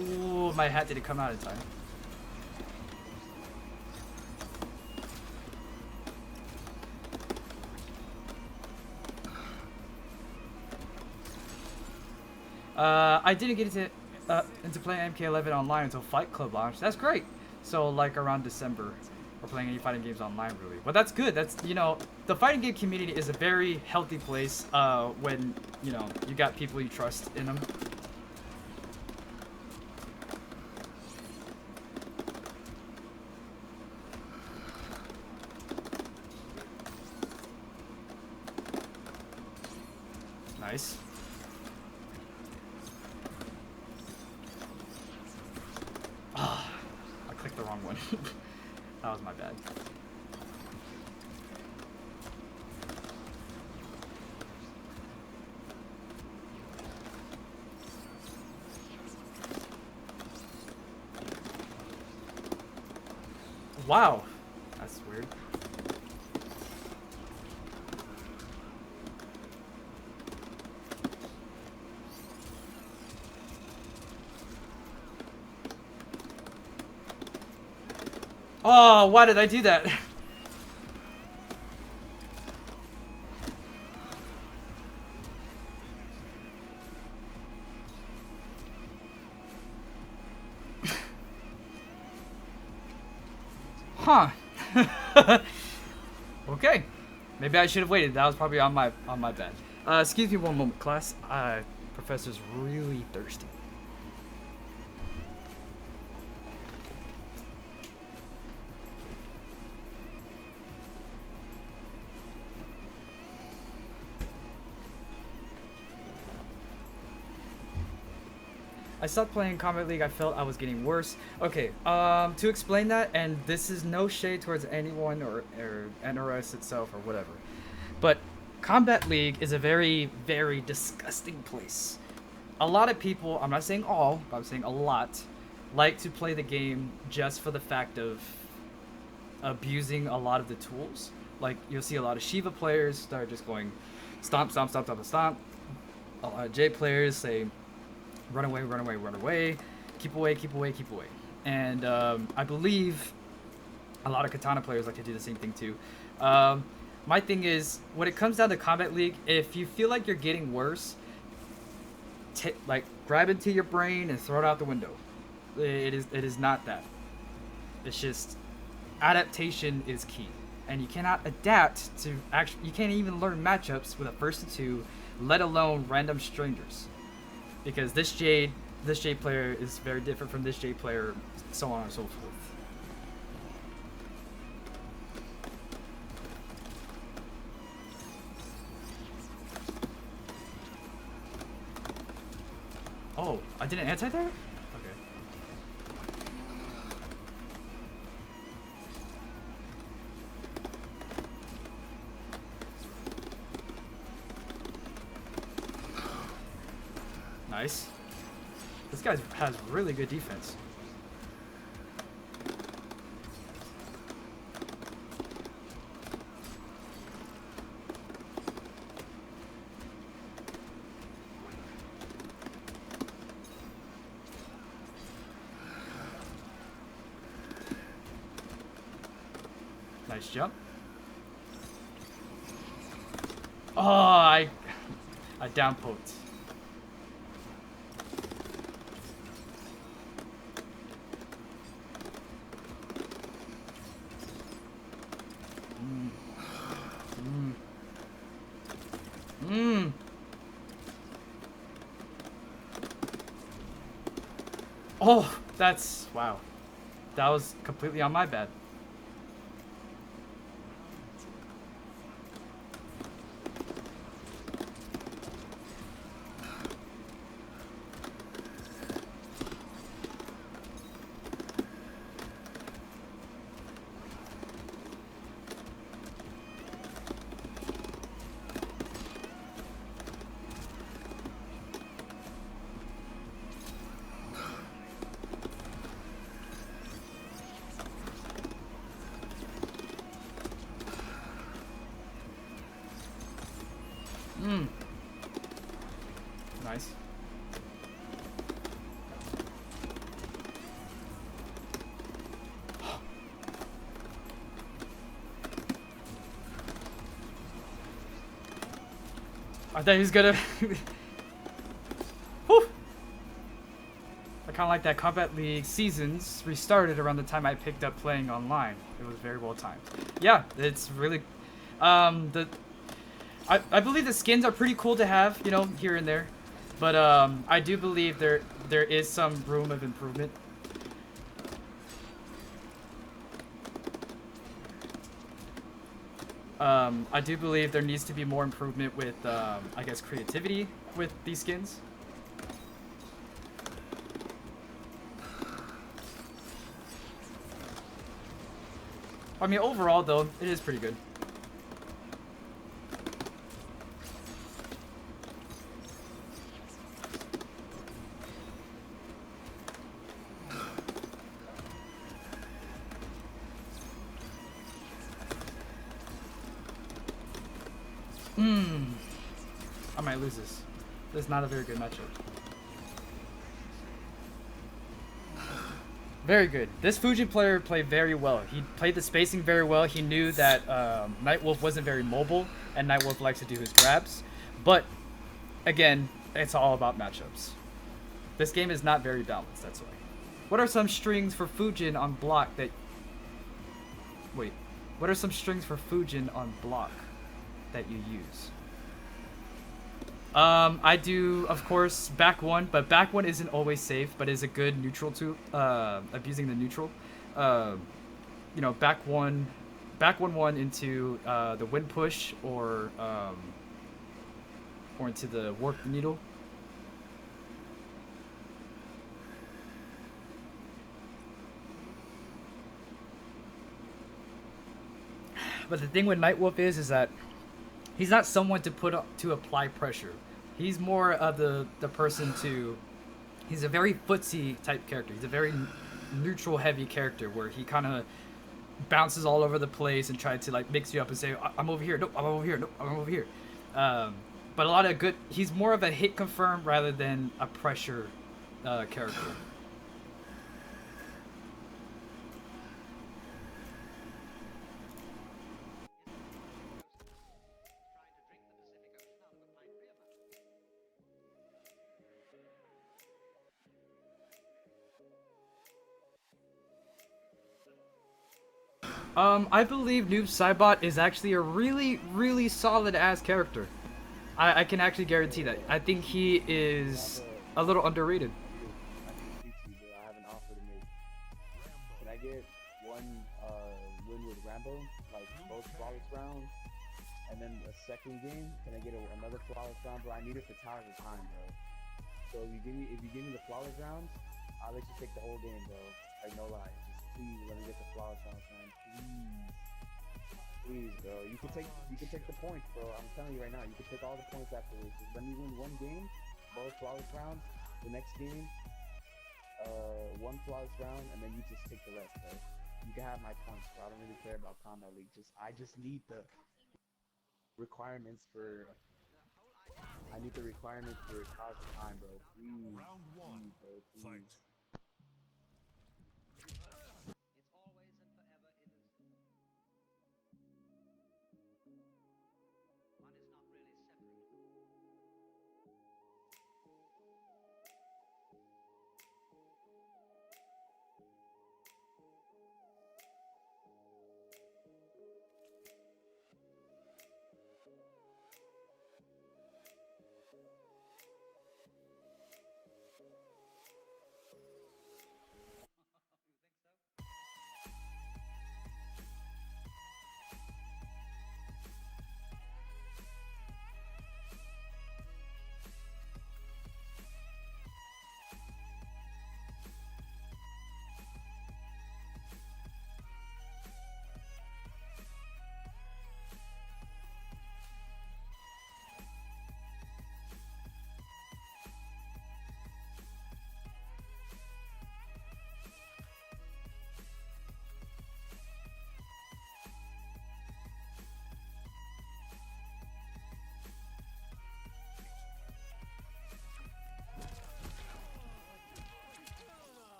Oh, my hat didn't come out in time. I didn't get into playing MK11 online until Fight Club launched. That's great. So like around December, we're playing any fighting games online really. But that's good. That's, you know, the fighting game community is a very healthy place when, you know, you got people you trust in them. Nice. Ah, I clicked the wrong one. That was my bad. Wow. That's weird. Oh, why did I do that? Huh. Okay. Maybe I should have waited. That was probably on my bad. Excuse me one moment, class. Professor's really thirsty. I stopped playing Combat League. I felt I was getting worse. Okay, to explain that, and this is no shade towards anyone or NRS itself or whatever, but Combat League is a very, very disgusting place. A lot of people, I'm not saying all, but I'm saying a lot, like to play the game just for the fact of abusing a lot of the tools. Like, you'll see a lot of Shiva players that are just going stomp, stomp, stomp, stomp, stomp. A lot of J players say run away, run away, run away, keep away, keep away, keep away. And I believe a lot of Katana players like to do the same thing too. My thing is, when it comes down to Combat League, if you feel like you're getting worse, like grab into your brain and throw it out the window. It is not that. It's just adaptation is key, and you cannot adapt to actually. You can't even learn matchups with a first to two, let alone random strangers. Because this Jade player is very different from this Jade player, so on and so forth. Oh, I did an anti there? Okay. Nice. This guy has really good defense. Nice jump. Oh, I down poked. Oh, that's wow. That was completely on my bad. Nice. I thought he was gonna. Whew. I kind of like that Combat League seasons restarted around the time I picked up playing online. It was very well timed. Yeah, it's really. I believe the skins are pretty cool to have, you know, here and there, but I do believe there is some room of improvement. I do believe there needs to be more improvement with, I guess, creativity with these skins. I mean, overall, though, it is pretty good. I might lose this. This is not a very good matchup. Very good. This Fujin player played very well. He played the spacing very well. He knew that Nightwolf wasn't very mobile, and Nightwolf likes to do his grabs. But, again, it's all about matchups. This game is not very balanced, that's why. What are some strings for Fujin on block that... Wait. What are some strings for Fujin on block that you use? I do, of course, back one, but back one isn't always safe, but is a good neutral to abusing the neutral. You know, back one into the wind push or into the warp needle. But the thing with Nightwolf is that he's not someone to apply pressure. He's more of the person to... He's a very footsie type character. He's a very neutral heavy character where he kind of bounces all over the place and tries to like mix you up and say, I'm over here. Nope, I'm over here. Nope, I'm over here. But a lot of good... He's more of a hit confirm rather than a pressure character. I believe Noob Saibot is actually a really, really solid ass character. I can actually guarantee that. I think he is a little underrated. I have an offer to make. Can I get one win with Rambo, like both flawless rounds, and then a second game? Can I get another flawless round, bro? I need it for Towers of Time, bro. So if you give me the flawless rounds, I'll let you take the whole game, bro. Like no lie. Please let me get the flawless rounds, man. Please, bro. You can take the points, bro. I'm telling you right now, you can take all the points afterwards. Just let me win one game, both flawless rounds. The next game, one flawless round, and then you just take the rest, bro. You can have my points, bro. I don't really care about Combat League. I just need the requirements for. I need the requirements for Towers of Time, bro. Please, please, bro. Please.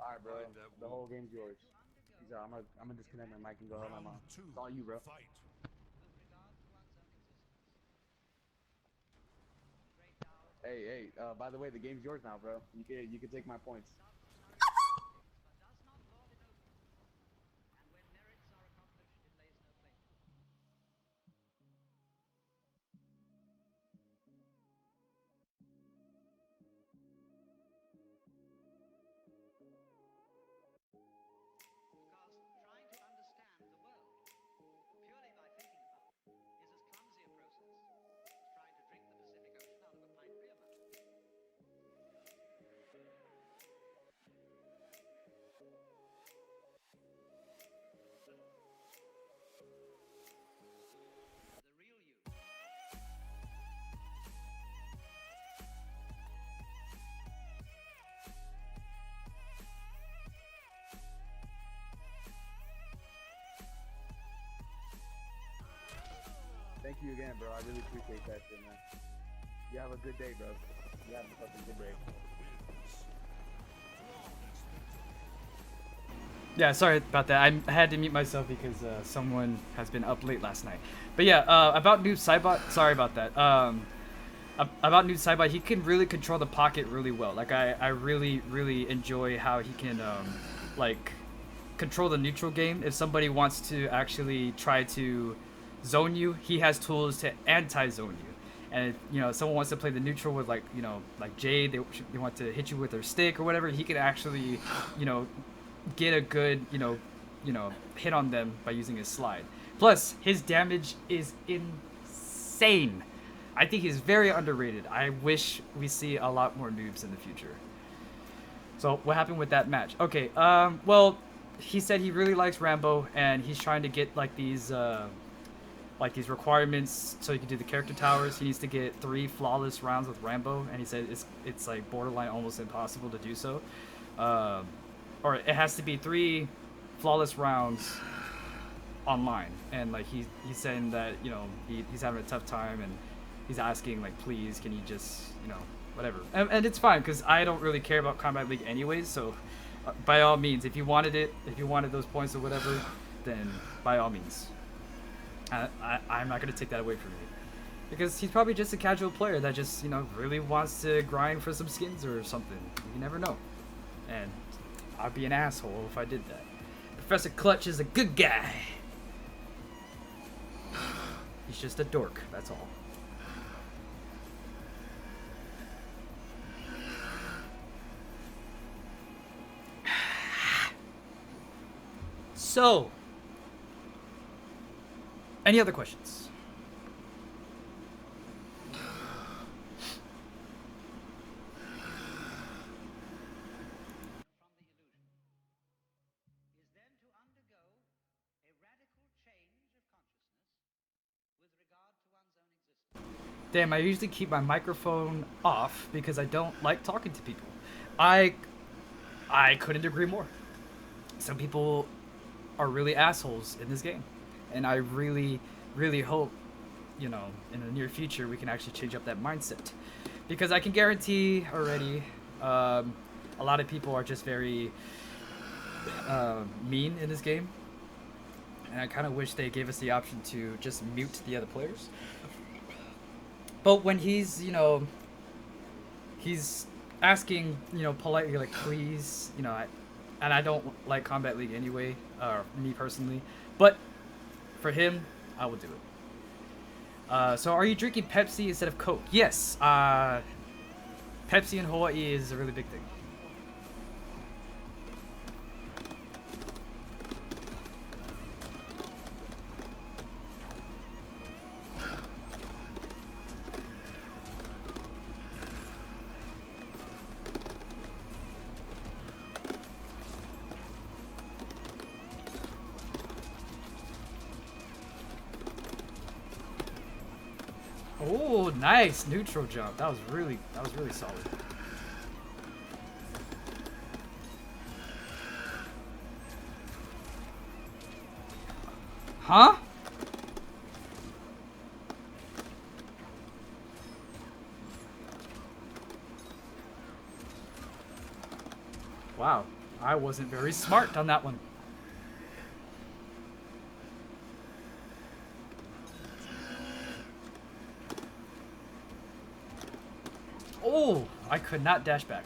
Alright, bro. The whole game's yours. I'm gonna disconnect my mic and go help my mom. It's all you, bro. Hey, by the way, the game's yours now, bro. You can take my points. you again, bro. I really appreciate that shit, man. You have a good day, bro. You have a fucking good day. Yeah, sorry about that. I had to mute myself because someone has been up late last night. But yeah, about Noob Saibot, sorry about that. About Noob Saibot, he can really control the pocket really well. Like, I really, really enjoy how he can, like, control the neutral game. If somebody wants to actually try to zone you, he has tools to anti-zone you. And if, you know, someone wants to play the neutral with, like, you know, like Jade, they want to hit you with their stick or whatever, he can actually, you know, get a good, you know, hit on them by using his slide. Plus, his damage is insane. I think he's very underrated. I wish we see a lot more noobs in the future. So, what happened with that match? Okay, well, he said he really likes Rambo, and he's trying to get, like, these requirements so he can do the character towers. He needs to get 3 flawless rounds with Rambo, and he said it's like borderline almost impossible to do so. Or it has to be 3 flawless rounds online, and like he's saying that, you know, he's having a tough time, and he's asking, like, please, can you just, you know, whatever. And it's fine, because I don't really care about Combat League anyways, so by all means, if you wanted those points or whatever, then by all means. I'm not going to take that away from you. Because he's probably just a casual player that just, you know, really wants to grind for some skins or something. You never know. And I'd be an asshole if I did that. Professor Clutch is a good guy. He's just a dork, that's all. So, any other questions? Damn, I usually keep my microphone off because I don't like talking to people. I couldn't agree more. Some people are really assholes in this game. And I really, really hope, you know, in the near future we can actually change up that mindset. Because I can guarantee already, a lot of people are just very mean in this game. And I kind of wish they gave us the option to just mute the other players. But when he's, you know, he's asking, you know, politely, like, please, you know, and I don't like Combat League anyway, me personally, but for him, I will do it. So are you drinking Pepsi instead of Coke? Yes, Pepsi in Hawaii is a really big thing. Oh, nice neutral jump. That was really solid. Huh? Wow, I wasn't very smart on that one. Oh, I could not dash back.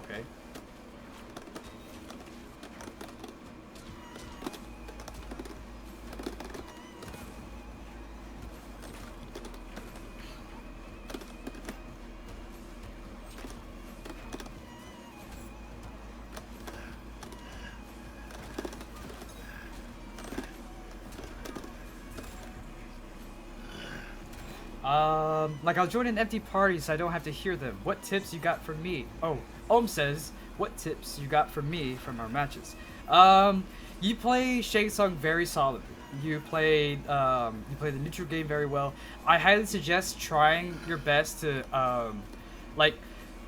Okay. Like, I'll join an empty party so I don't have to hear them. What tips you got from me? Oh, Ohm says, what tips you got from me from our matches? You play Shang Tsung very solidly. You play the neutral game very well. I highly suggest trying your best to like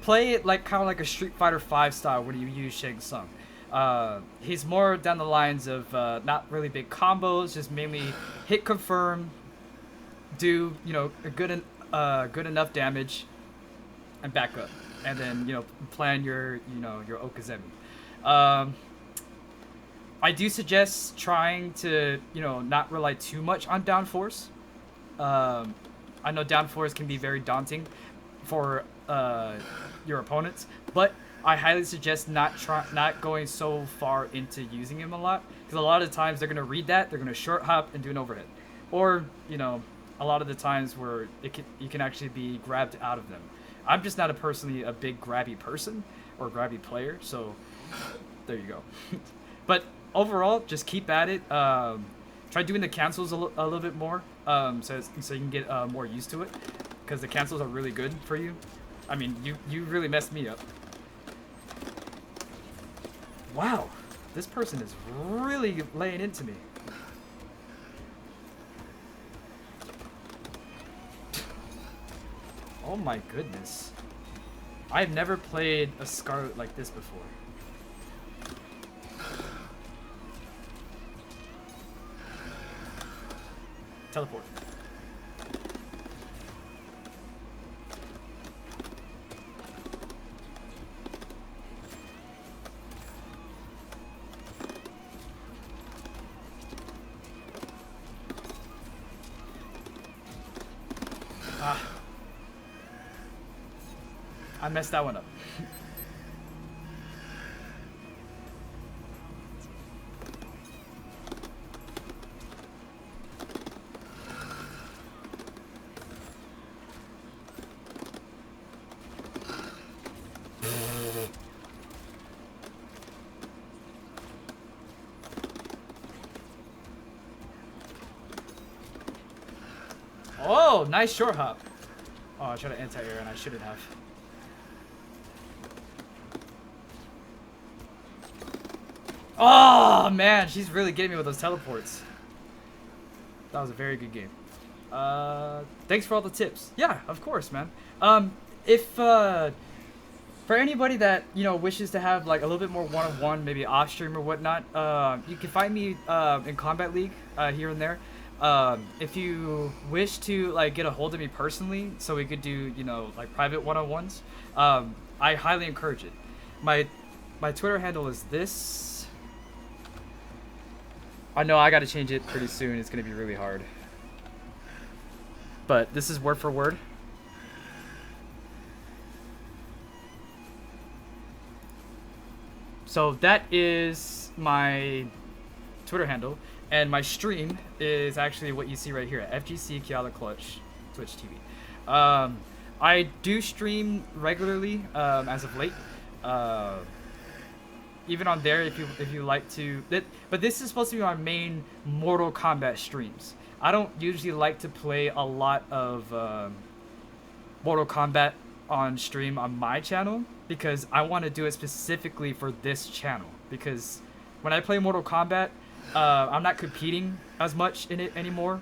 play it like kind of like a Street Fighter 5 style when you use Shang Tsung. He's more down the lines of not really big combos, just mainly hit confirm, do a good enough damage, and back up, and then plan your your Okazemi. I do suggest trying to not rely too much on down force. I know down force can be very daunting for your opponents, but I highly suggest not going so far into using him a lot, because a lot of the times they're gonna read that, they're gonna short hop and do an overhead, or a lot of the times where you can actually be grabbed out of them. I'm just not personally a big grabby person or grabby player, so there you go. But overall, just keep at it. Try doing the cancels a little bit more, so you can get more used to it, because the cancels are really good for you. I mean, you really messed me up. Wow, this person is really laying into me. Oh my goodness. I've never played a Scarlet like this before. Teleport. I messed that one up. Oh, nice short hop. Oh, I tried to anti-air and I shouldn't have. Oh man, she's really getting me with those teleports. That was a very good game. Thanks for all the tips. Yeah, of course, man. If for anybody that wishes to have like a little bit more one-on-one, maybe off stream or whatnot, you can find me in Combat League here and there. If you wish to like get a hold of me personally, so we could do like private one-on-ones, I highly encourage it. My Twitter handle is this. I know I gotta change it pretty soon. It's gonna be really hard. But this is word for word. So that is my Twitter handle, and my stream is actually what you see right here at FGC Kiala Clutch Twitch TV. I do stream regularly as of late. Even on there, if you like to, but this is supposed to be my main Mortal Kombat streams. I don't usually like to play a lot of Mortal Kombat on stream on my channel, because I want to do it specifically for this channel. Because when I play Mortal Kombat, I'm not competing as much in it anymore.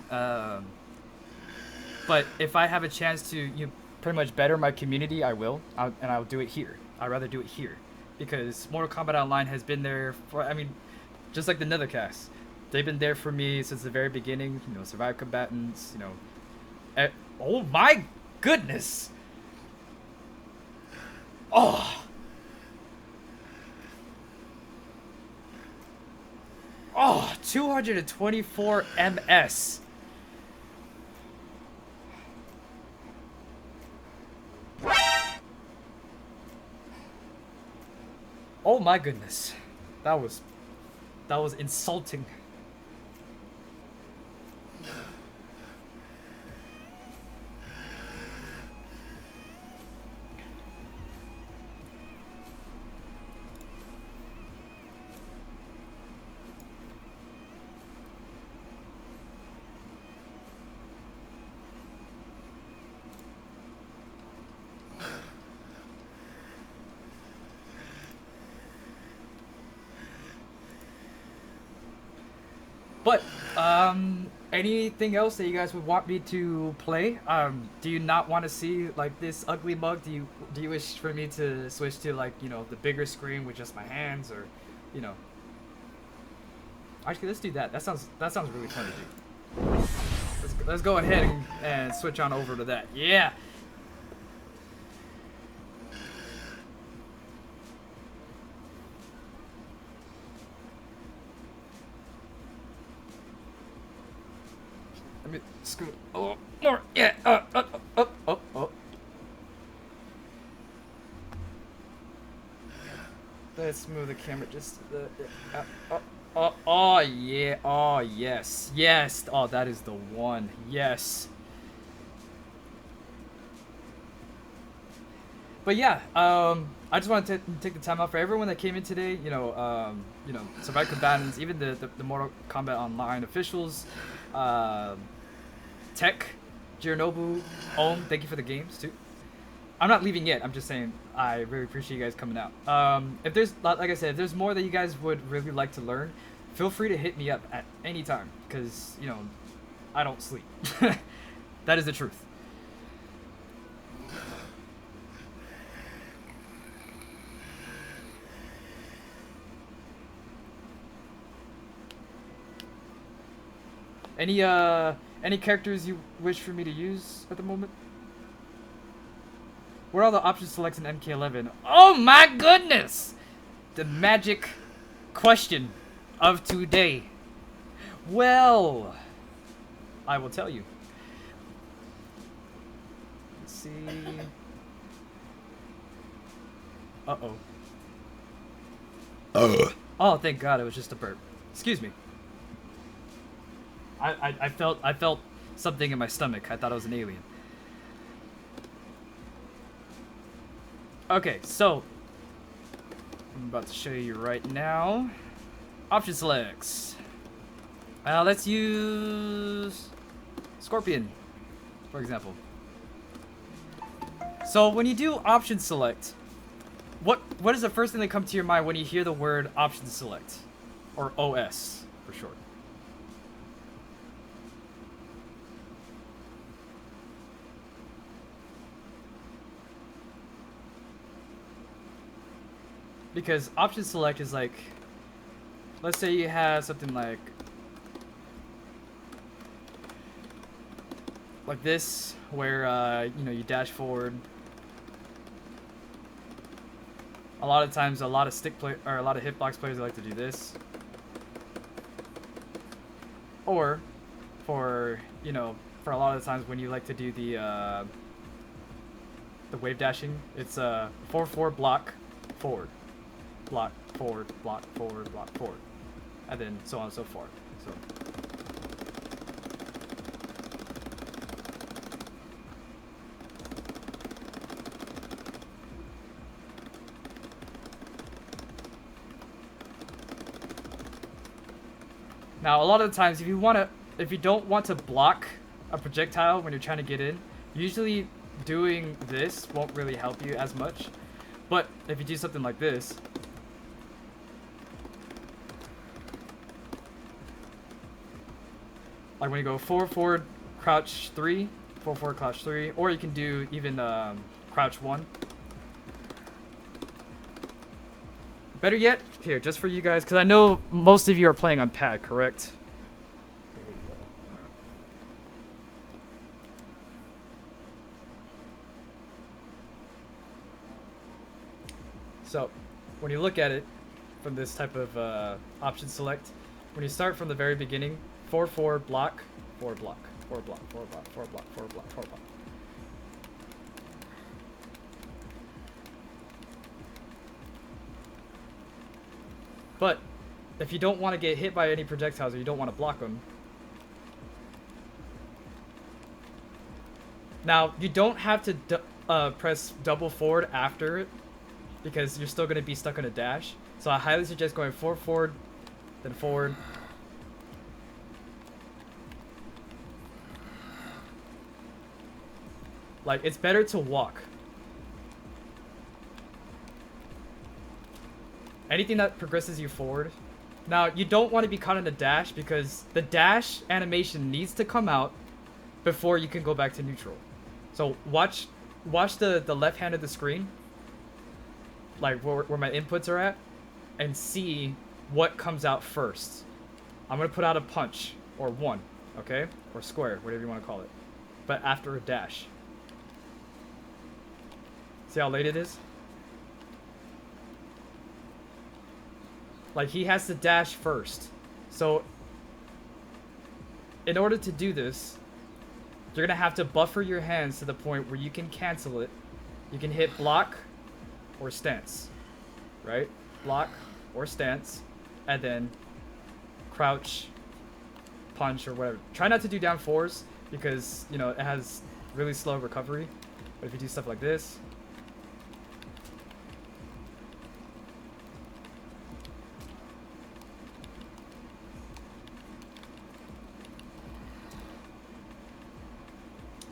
But if I have a chance to pretty much better my community, I will, and I'll do it here. I'd rather do it here. Because Mortal Kombat Online has been there for, I mean, just like the Nethercast. They've been there for me since the very beginning, Survive Combatants, oh my goodness! Oh! Oh, 224 MS! Oh my goodness. That was insulting. But anything else that you guys would want me to play? Do you not want to see like this ugly mug? Do you wish for me to switch to like, you know, the bigger screen with just my hands, or, you know? Actually, let's do that. That sounds really fun to do. Let's go ahead and switch on over to that. Yeah. Let me scoot a little more. Yeah. Up. Let's move the camera just oh yeah. Oh yes. Yes. Oh, that is the one. Yes. But yeah, I just want to take the time out for everyone that came in today. You know, Survivor combatants, even the Mortal Kombat Online officials, Tech, Jirinobu, Ohm. Thank you for the games too. I'm not leaving yet. I'm just saying I really appreciate you guys coming out. If there's, like I said, if there's more that you guys would really like to learn, feel free to hit me up at any time, because, you know, I don't sleep. That is the truth. Any characters you wish for me to use at the moment? What are the options select in MK11? Oh my goodness! The magic question of today. Well, I will tell you. Let's see. Uh-oh. Oh, thank God, it was just a burp. Excuse me. I felt something in my stomach. I thought it was an alien. Okay, so I'm about to show you right now. Option selects. Let's use Scorpion, for example. So when you do option select, what is the first thing that comes to your mind when you hear the word option select, or OS for short? Because option select is like, let's say you have something like this, where you know, you dash forward. A lot of times, a lot of hitbox players like to do this. Or, for, you know, for a lot of the times when you like to do the wave dashing, it's 4-4 block forward. Block forward, block forward, block forward, and then so on and so forth. So now, a lot of the times, if you don't want to block a projectile when you're trying to get in, usually doing this won't really help you as much. But if you do something like this, like when you go forward, crouch 3, forward, crouch 3, or you can do even crouch 1. Better yet, here, just for you guys, because I know most of you are playing on pad, correct? So, when you look at it from this type of option select, when you start from the very beginning, 4-4 block, forward block, forward block, forward block, forward block, forward block, forward block. But if you don't want to get hit by any projectiles, or you don't want to block them, now you don't have to press double forward after it, because you're still going to be stuck on a dash. So I highly suggest going forward, then forward. Like, it's better to walk. Anything that progresses you forward Now, you don't want to be caught in the dash because the dash animation needs to come out before you can go back to neutral. So watch the left hand of the screen, like where my inputs are at, and see what comes out first. I'm going to put out a punch, or one, okay? Or square, whatever you want to call it. But after a dash. See how late it is? Like, he has to dash first. So, in order to do this, you're going to have to buffer your hands to the point where you can cancel it. You can hit block or stance, right? Block or stance, and then crouch, punch, or whatever. Try not to do down fours because, you know, it has really slow recovery. But if you do stuff like this,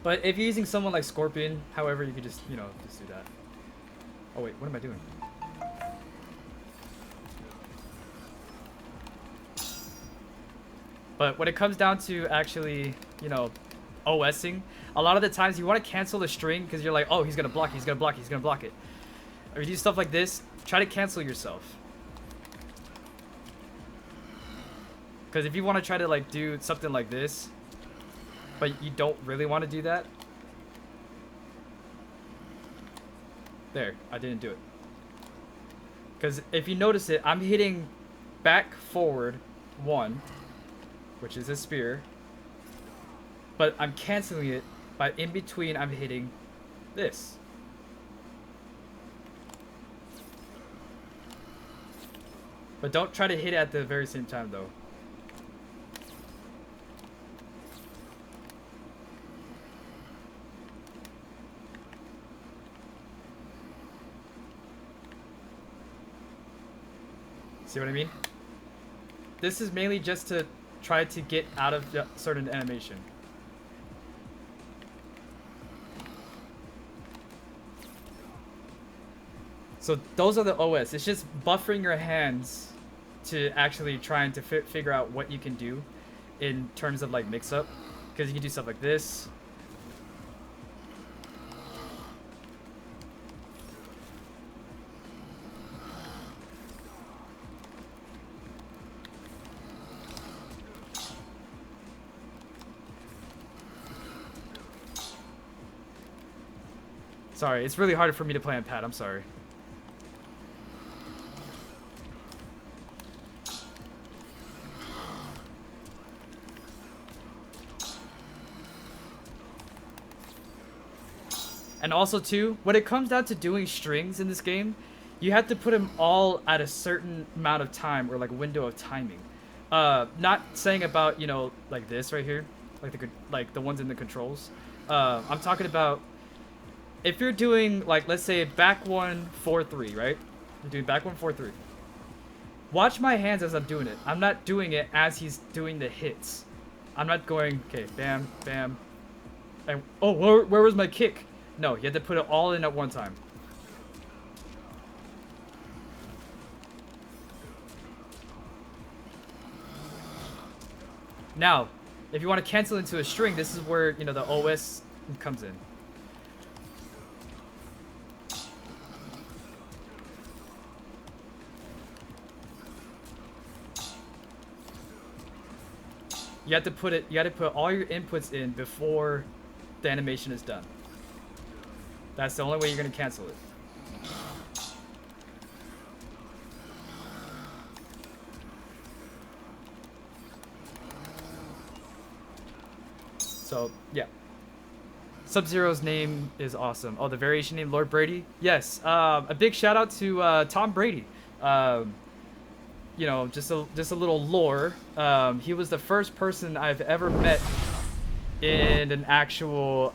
but if you're using someone like Scorpion, however, you could just, you know, just do that. Oh wait, what am I doing? But when it comes down to actually, you know, OSing, a lot of the times you want to cancel the string because you're like, oh, he's gonna block it, he's gonna block it, he's gonna block it. Or you do stuff like this, try to cancel yourself. Because if you want to try to like do something like this, but you don't really want to do that. There, I didn't do it. Because if you notice it, I'm hitting back forward 1, which is a spear. But I'm canceling it by in between I'm hitting this. But don't try to hit it at the very same time though. See what I mean? This is mainly just to try to get out of a certain animation. So those are the OS. It's just buffering your hands to actually trying to figure out what you can do in terms of like mix up. Because you can do stuff like this. Sorry, it's really hard for me to play on pad. I'm sorry. And also too, when it comes down to doing strings in this game, you have to put them all at a certain amount of time or like window of timing. Not saying about, you know, like this right here, like the ones in the controls. I'm talking about if you're doing like, let's say back 1 4 3, right? You're doing back 1 4 3. Watch my hands as I'm doing it. I'm not doing it as he's doing the hits. I'm not going, okay, bam, bam, and oh, where was my kick? No, you have to put it all in at one time. Now, if you want to cancel into a string, this is where, you know, the OS comes in. You have to put all your inputs in before the animation is done. That's the only way you're going to cancel it. So, yeah. Sub-Zero's name is awesome. Oh, the variation name, Lord Brady? Yes. A big shout out to Tom Brady. You know, just a little lore. He was the first person I've ever met in an actual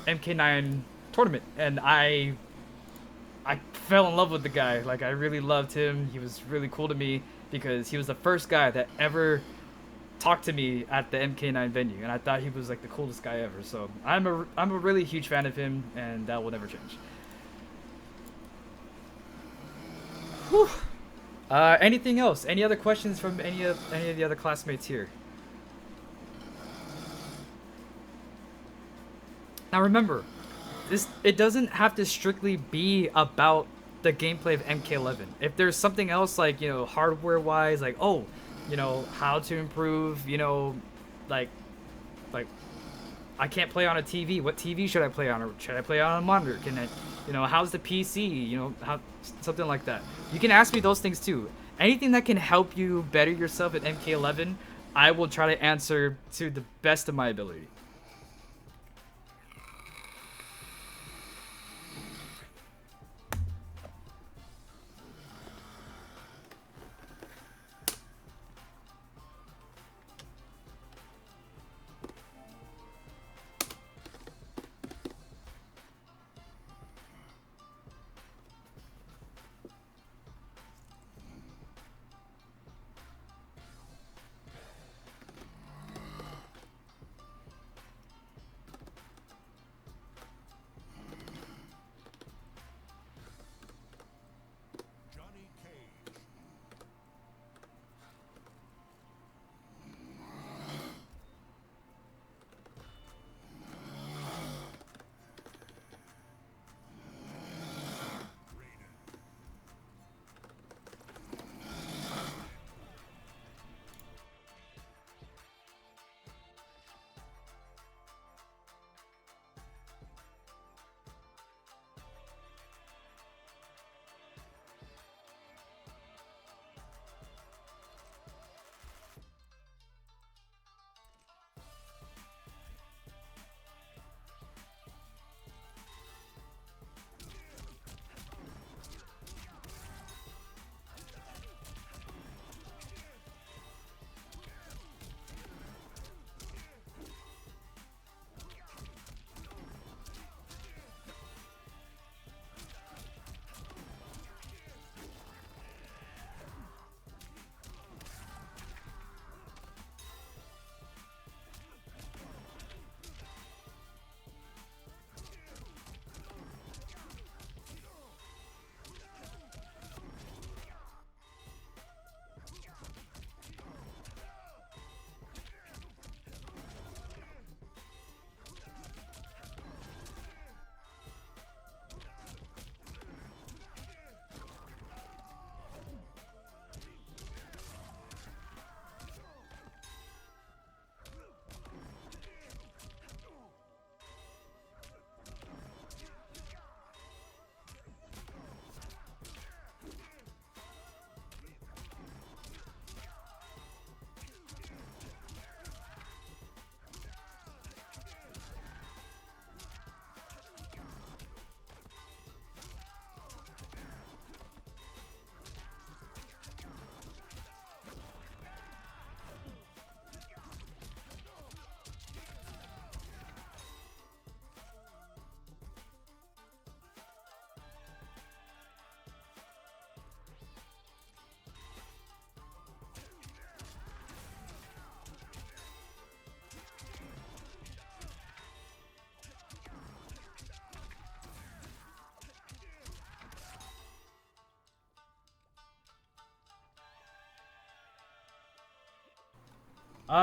MK9 tournament, and I fell in love with the guy. Like, I really loved him. He was really cool to me because he was the first guy that ever talked to me at the MK9 venue, and I thought he was like the coolest guy ever. So I'm a really huge fan of him, and that will never change. Whew. Anything else? Any other questions from any of the other classmates here? Now remember, it doesn't have to strictly be about the gameplay of MK11. If there's something else like, you know, hardware wise, like, oh, you know, how to improve, you know, like I can't play on a TV. What TV should I play on? Or should I play on a monitor? Can I, you know, how's the PC? You know, how, something like that. You can ask me those things too. Anything that can help you better yourself at MK11, I will try to answer to the best of my ability.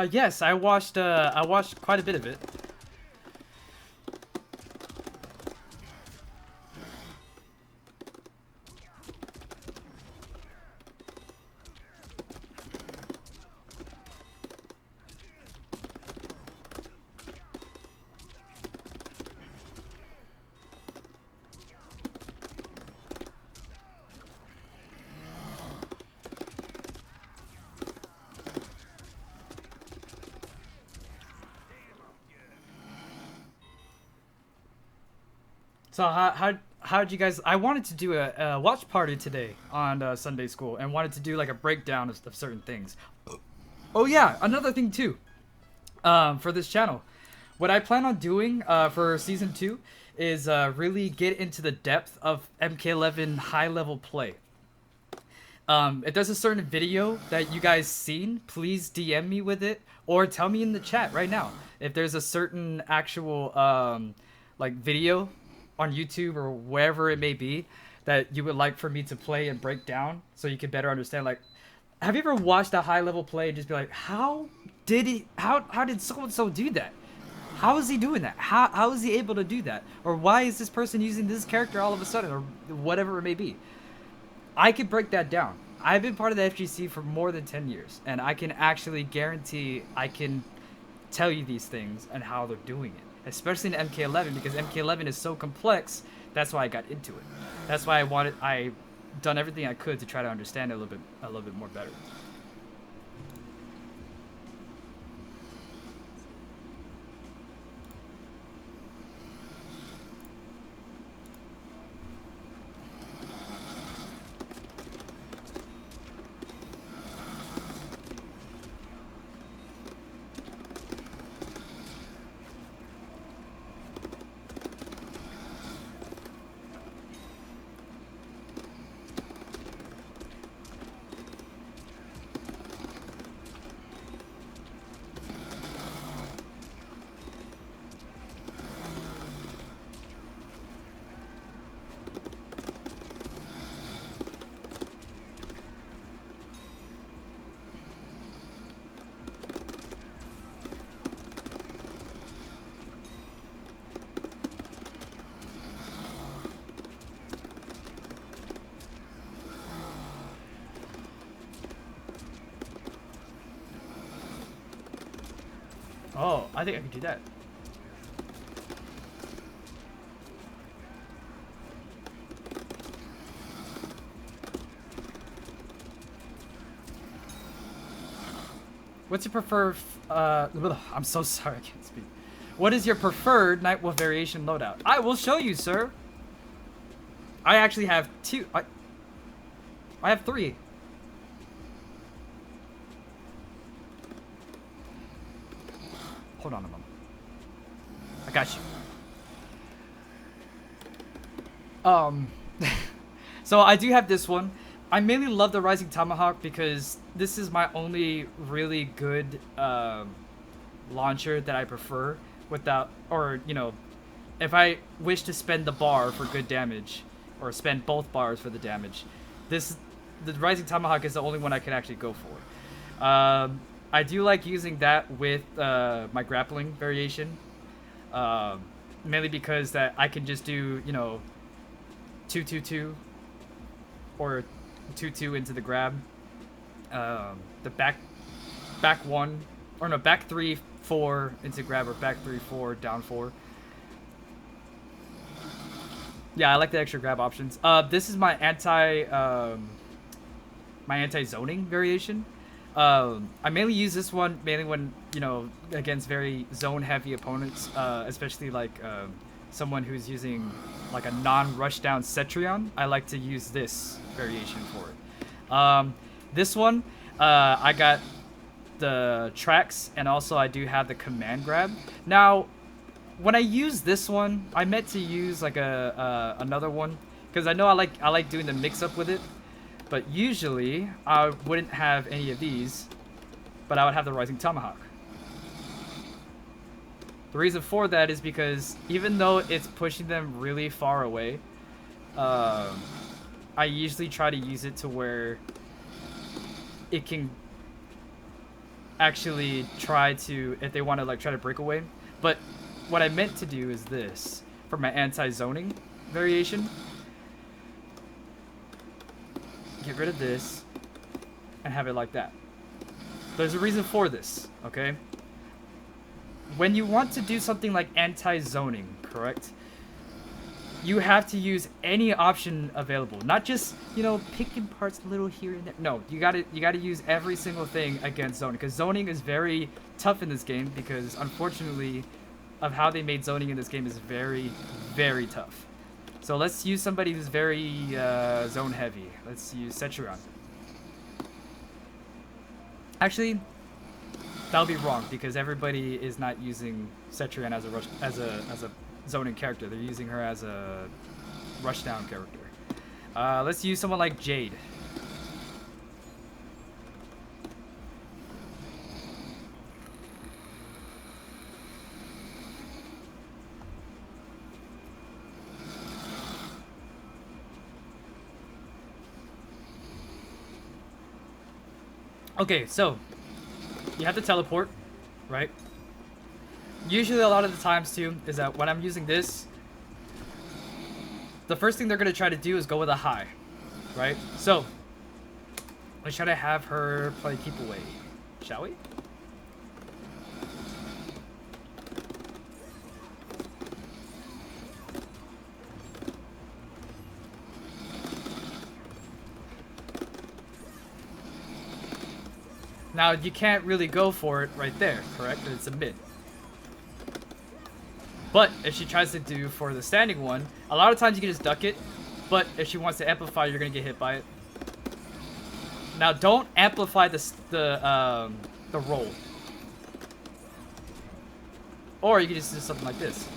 Yes, I watched quite a bit of it. So how'd you guys? I wanted to do a watch party today on Sunday school and wanted to do like a breakdown of certain things. Oh yeah, another thing too. For this channel, what I plan on doing for season 2 is really get into the depth of MK11 high level play. If there's a certain video that you guys seen, please DM me with it or tell me in the chat right now if there's a certain actual like video on YouTube or wherever it may be that you would like for me to play and break down so you can better understand? Like, have you ever watched a high level play and just be like, how did so and so do that? How is he doing that? How is he able to do that? Or why is this person using this character all of a sudden, or whatever it may be? I could break that down. I've been part of the FGC for more than 10 years, and I can actually guarantee I can tell you these things and how they're doing it, especially in MK11, because MK11 is so complex. That's why I got into it. That's why I done everything I could to try to understand it a little bit more better. Oh, I think I can do that. What's your preferred, I'm so sorry, I can't speak. What is your preferred Nightwolf variation loadout? I will show you, sir. I actually have two. I have three. Hold on a moment. I got you. So I do have this one. I mainly love the Rising Tomahawk because this is my only really good launcher that I prefer without, or, you know, if I wish to spend the bar for good damage, or spend both bars for the damage, the Rising Tomahawk is the only one I can actually go for. I do like using that with my grappling variation, mainly because that I can just do, you know, 2-2-2 or 2-2 into the grab. The back 1, or no, back 3-4 into grab, or back 3-4 down 4. Yeah, I like the extra grab options. This is my anti-zoning variation. I mainly use this one mainly when, you know, against very zone heavy opponents, especially like someone who's using like a non-rush down Cetrion. I like to use this variation for it. This one, I got the tracks, and also I do have the command grab. Now, when I use this one, I meant to use like another one, because I know I like doing the mix up with it. But usually, I wouldn't have any of these, but I would have the Rising Tomahawk. The reason for that is because even though it's pushing them really far away, I usually try to use it to where it can actually try to, if they want to like try to break away. But what I meant to do is this, for my anti-zoning variation. Get rid of this and have it like that. There's a reason for this, okay? When you want to do something like anti-zoning, correct? You have to use any option available, not just, you know, picking parts a little here and there. No, you gotta use every single thing against zoning, because zoning is very tough in this game, because unfortunately of how they made zoning in this game is very, very tough. So let's use somebody who's very zone heavy. Let's use Cetrion. Actually, that'll be wrong, because everybody is not using Cetrion as a zoning character. They're using her as a rushdown character. Let's use someone like Jade. Okay, so you have to teleport, right? Usually a lot of the times too is that when I'm using this, the first thing they're gonna try to do is go with a high, right? So let's try to have her play keep away, shall we? Now you can't really go for it right there, correct? It's a mid. But if she tries to do for the standing one, a lot of times you can just duck it. But if she wants to amplify, you're gonna get hit by it. Now don't amplify the roll. Or you can just do something like this.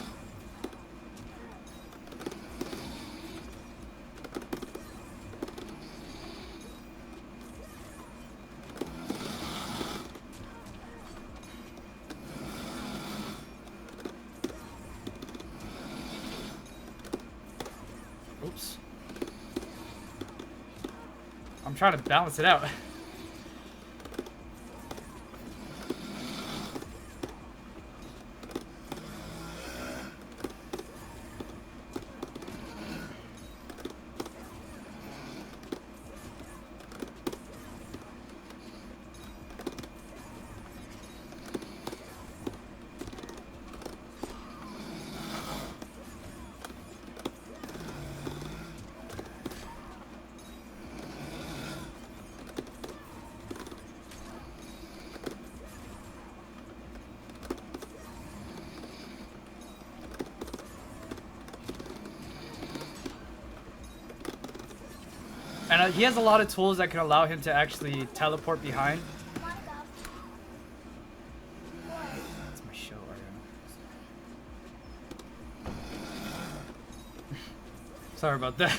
Oops. I'm trying to balance it out. And he has a lot of tools that can allow him to actually teleport behind. That's my show, Ariana. Sorry about that.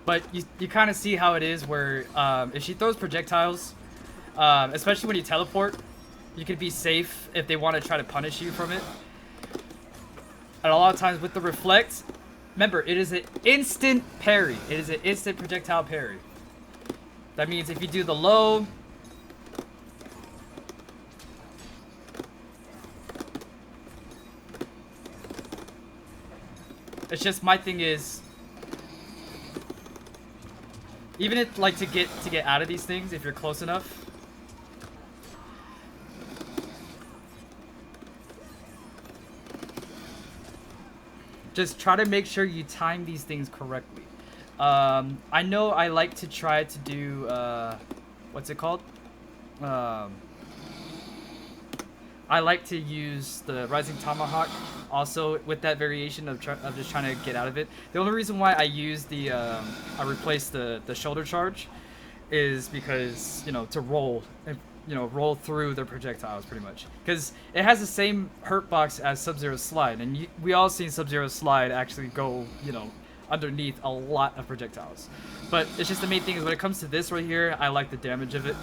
But you kind of see how it is where if she throws projectiles, especially when you teleport, you can be safe if they want to try to punish you from it. And a lot of times with the reflect, remember, it is an instant parry. It is an instant projectile parry. That means if you do the low, it's just my thing is, even if like to get out of these things, if you're close enough, just try to make sure you time these things correctly. I know I like to try to do, what's it called? I like to use the Rising Tomahawk also with that variation of just trying to get out of it. The only reason why I use I replace the shoulder charge is because, you know, to roll and, you know, roll through their projectiles pretty much. Because it has the same hurt box as Sub-Zero's slide, and we all seen Sub-Zero's slide actually go, you know, underneath a lot of projectiles. But it's just the main thing is when it comes to this right here, I like the damage of it.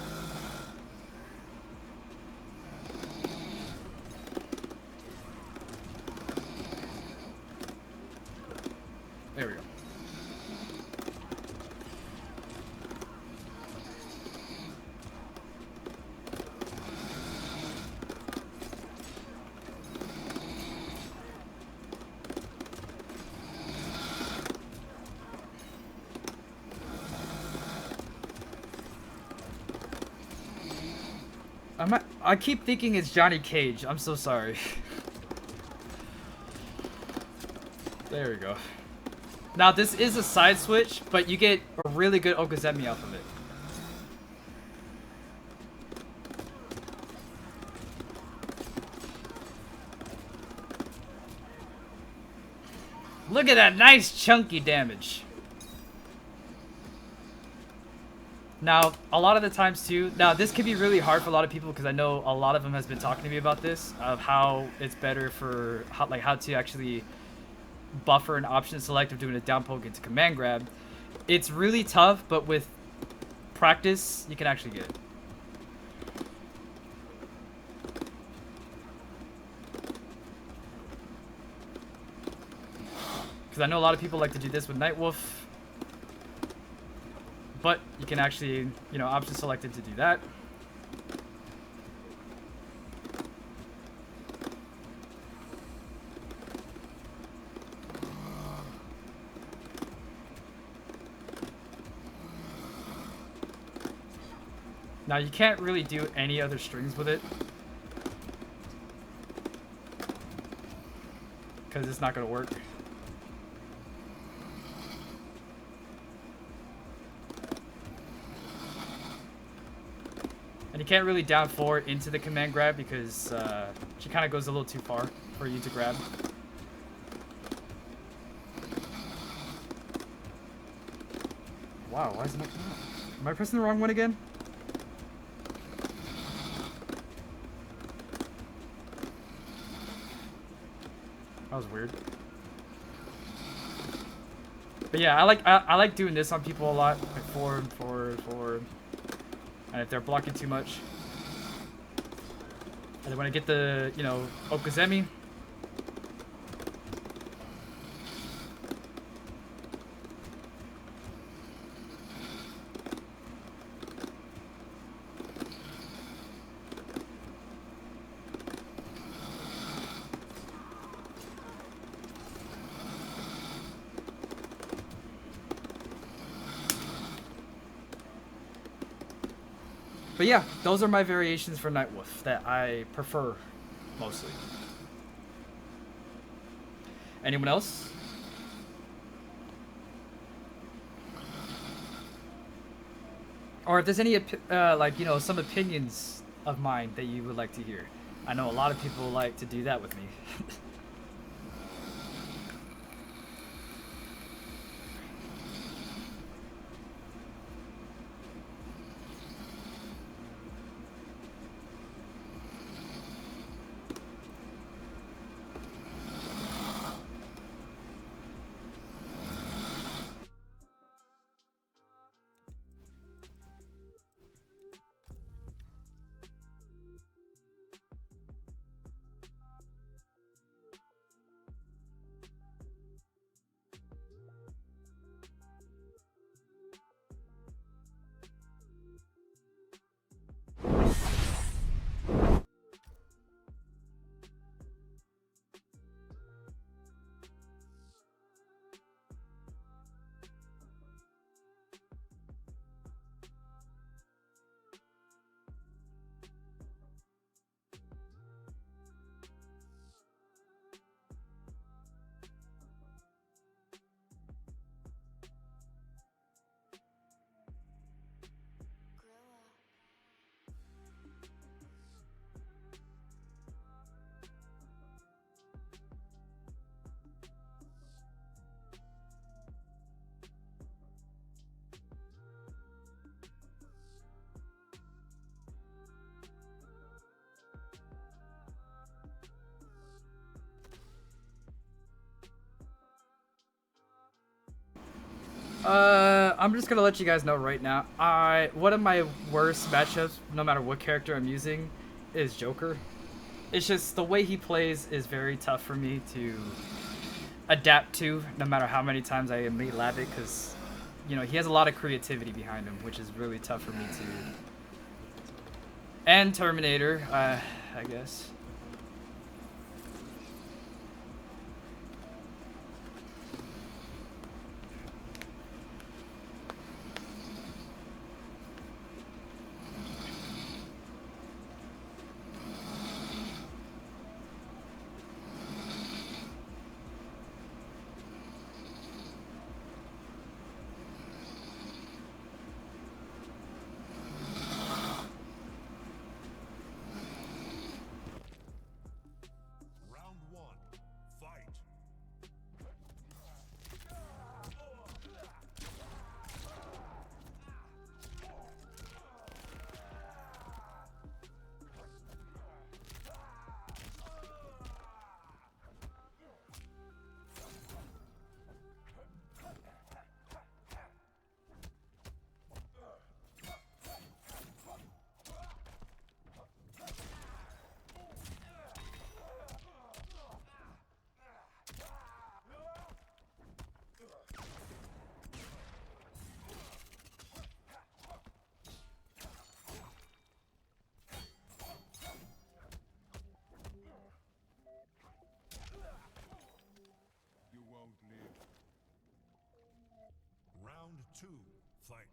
There we go. I keep thinking it's Johnny Cage. I'm so sorry. There we go. Now this is a side switch, but you get a really good Okazemi off of it. Look at that nice chunky damage. Now, a lot of the times too, now this can be really hard for a lot of people because I know a lot of them has been talking to me about this, of how it's better for, how to actually buffer an option select of doing a down poke into command grab. It's really tough, but with practice, you can actually get it. Because I know a lot of people like to do this with Nightwolf. but you can actually, you know, option selected to do that. Now you can't really do any other strings with it, because it's not going to work. And you can't really down forward into the command grab because she kind of goes a little too far for you to grab. Wow, why is it not coming up? Am I pressing the wrong one again? That was weird. But yeah, I like doing this on people a lot. Like forward, forward, forward. And if they're blocking too much. And then when I get the, you know, Okazemi. But yeah, those are my variations for Nightwolf that I prefer mostly. Anyone else? Or if there's any like, you know, some opinions of mine that you would like to hear. I know a lot of people like to do that with me. I'm just gonna let you guys know right now. One of my worst matchups, no matter what character I'm using, is Joker. It's just the way he plays is very tough for me to adapt to, no matter how many times I meet Lavic, because, you know, he has a lot of creativity behind him, which is really tough for me to. And Terminator, I guess. Round 2, fight.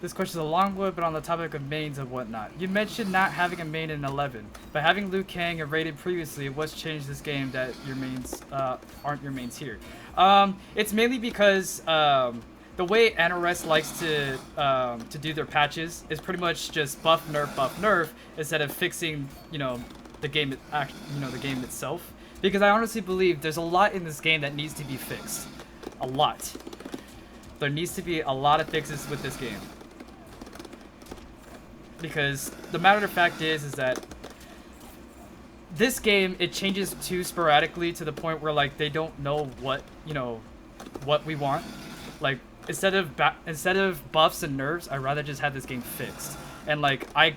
This question is a long one, but on the topic of mains and whatnot. You mentioned not having a main in 11, but having Liu Kang and Raiden previously, what's changed this game that your mains aren't your mains here? It's mainly because the way NRS likes to do their patches is pretty much just buff nerf instead of fixing the game the game itself. Because I honestly believe there's a lot in this game that needs to be fixed. A lot. There needs to be a lot of fixes with this game. Because the matter of fact is that this game, it changes too sporadically to the point where like they don't know what what we want. Like instead of buffs and nerfs, I'd rather just have this game fixed. And like I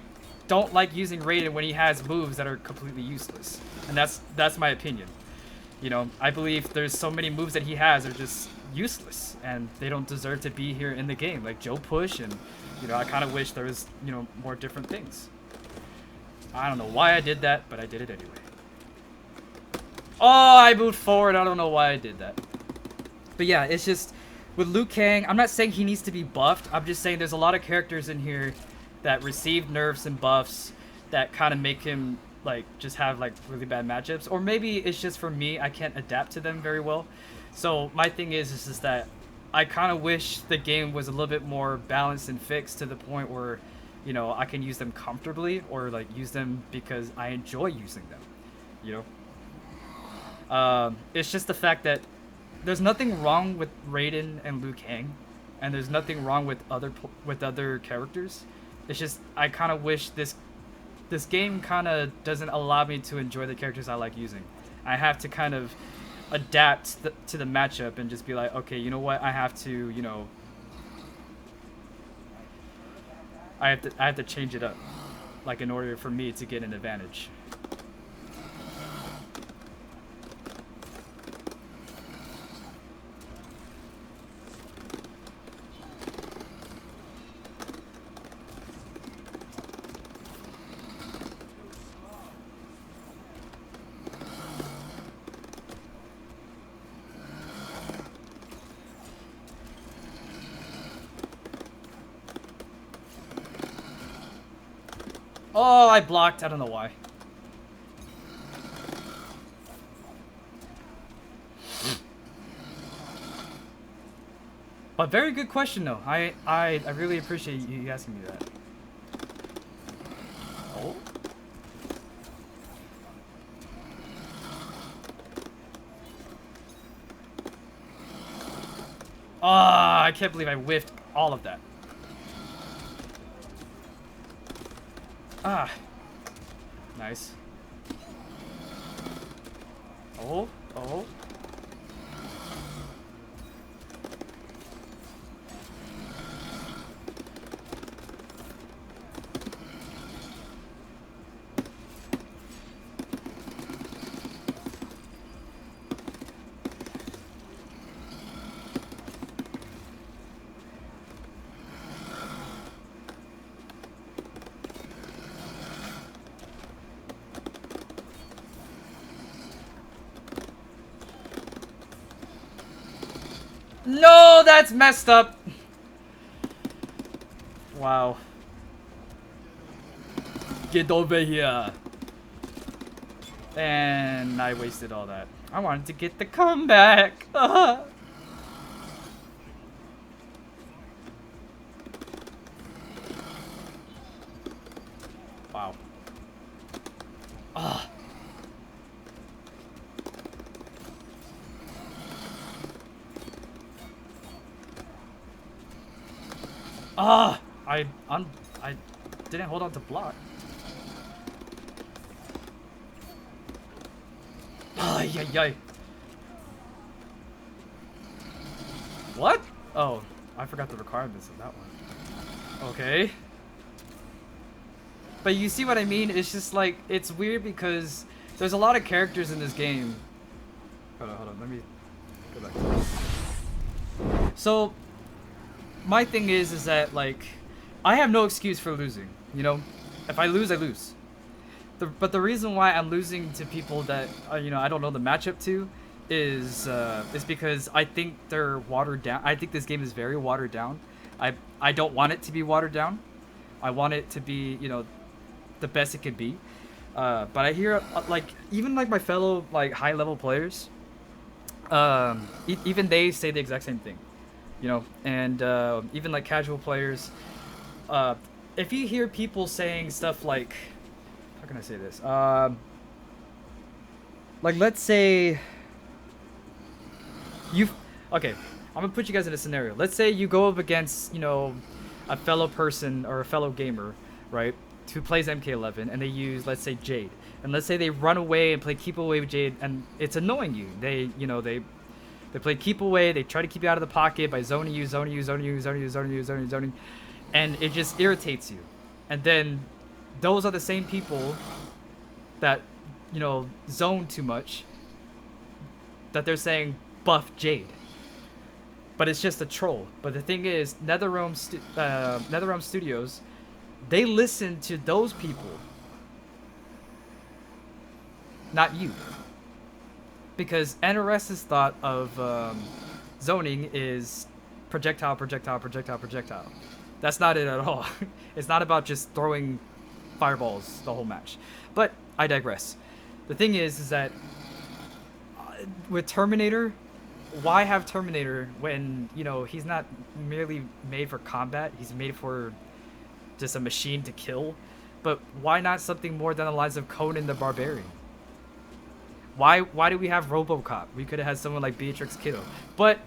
don't like using Raiden when he has moves that are completely useless. And that's my opinion. I believe there's so many moves that he has are just useless and they don't deserve to be here in the game, like Joe Push, and I kind of wish there was more different things. I don't know why I did that, but I did it anyway. Oh, I moved forward. I don't know why I did that. But yeah, it's just with Liu Kang, I'm not saying he needs to be buffed. I'm just saying there's a lot of characters in here that receive nerfs and buffs that kind of make him like just have like really bad matchups, or maybe it's just for me, I can't adapt to them very well. So my thing is just that I kind of wish the game was a little bit more balanced and fixed to the point where I can use them comfortably, or like use them because I enjoy using them. It's just the fact that there's nothing wrong with Raiden and Liu Kang, and there's nothing wrong with other characters. It's just I kind of wish this game kind of doesn't allow me to enjoy the characters I like using. I have to kind of adapt to the matchup and just be like, okay, you know what? I have to, I have to change it up, like in order for me to get an advantage. Oh, I blocked. I don't know why. But very good question, though. I really appreciate you asking me that. Oh? Ah, I can't believe I whiffed all of that. Ah. Nice. Oh, oh. No, that's messed up. Wow. Get over here. And I wasted all that. I wanted to get the comeback. Wow. Ah, I didn't hold on to block. Ay, ay, ay. What? Oh, I forgot the requirements of that one. Okay. But you see what I mean? It's just like, it's weird because there's a lot of characters in this game. Hold on, let me go back to this. So, my thing is that, like, I have no excuse for losing, you know? If I lose, I lose. But the reason why I'm losing to people that, you know, I don't know the matchup to is because I think they're watered down. I think this game is very watered down. I don't want it to be watered down. I want it to be, you know, the best it could be. But I hear, like, even like my fellow, like, high level players, even they say the exact same thing, you know, and even like casual players, if you hear people saying stuff like, how can I say this? Like, let's say okay, I'm gonna put you guys in a scenario. Let's say you go up against, you know, a fellow person or a fellow gamer, right, who plays MK11, and they use, let's say, Jade. And let's say they run away and play keep away with Jade, and it's annoying you. They, you know, they play keep away. They try to keep you out of the pocket by zoning you, and it just irritates you. And then those are the same people that, you know, zone too much, that they're saying buff Jade. But it's just a troll. But the thing is, NetherRealm Studios, they listen to those people, not you. Because NRS's thought of zoning is projectile. That's not it at all. It's not about just throwing fireballs the whole match. But I digress. The thing is that with Terminator, why have Terminator when, you know, he's not merely made for combat, he's made for just a machine to kill? But why not something more than the lines of Conan the Barbarian? Why do we have RoboCop? We could have had someone like Beatrix Kiddo. But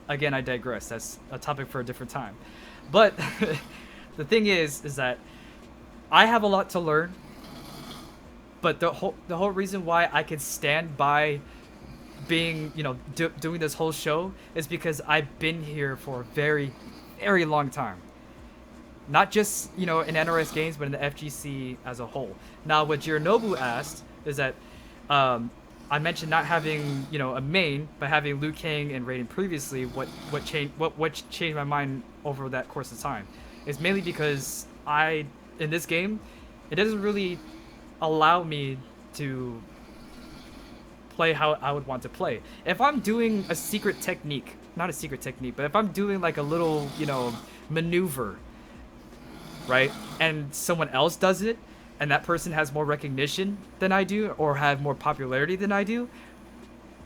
again, I digress. That's a topic for a different time. But the thing is that I have a lot to learn. But the whole reason why I can stand by being, you know, doing this whole show is because I've been here for a very, very long time. Not just, you know, in NRS games, but in the FGC as a whole. Now, what Jirinobu asked is that I mentioned not having, you know, a main, but having Liu Kang and Raiden previously. What changed my mind over that course of time is mainly because in this game, it doesn't really allow me to play how I would want to play. If I'm doing a secret technique, not a secret technique, but if I'm doing like a little, you know, maneuver, right, and someone else does it, and that person has more recognition than I do, or have more popularity than I do,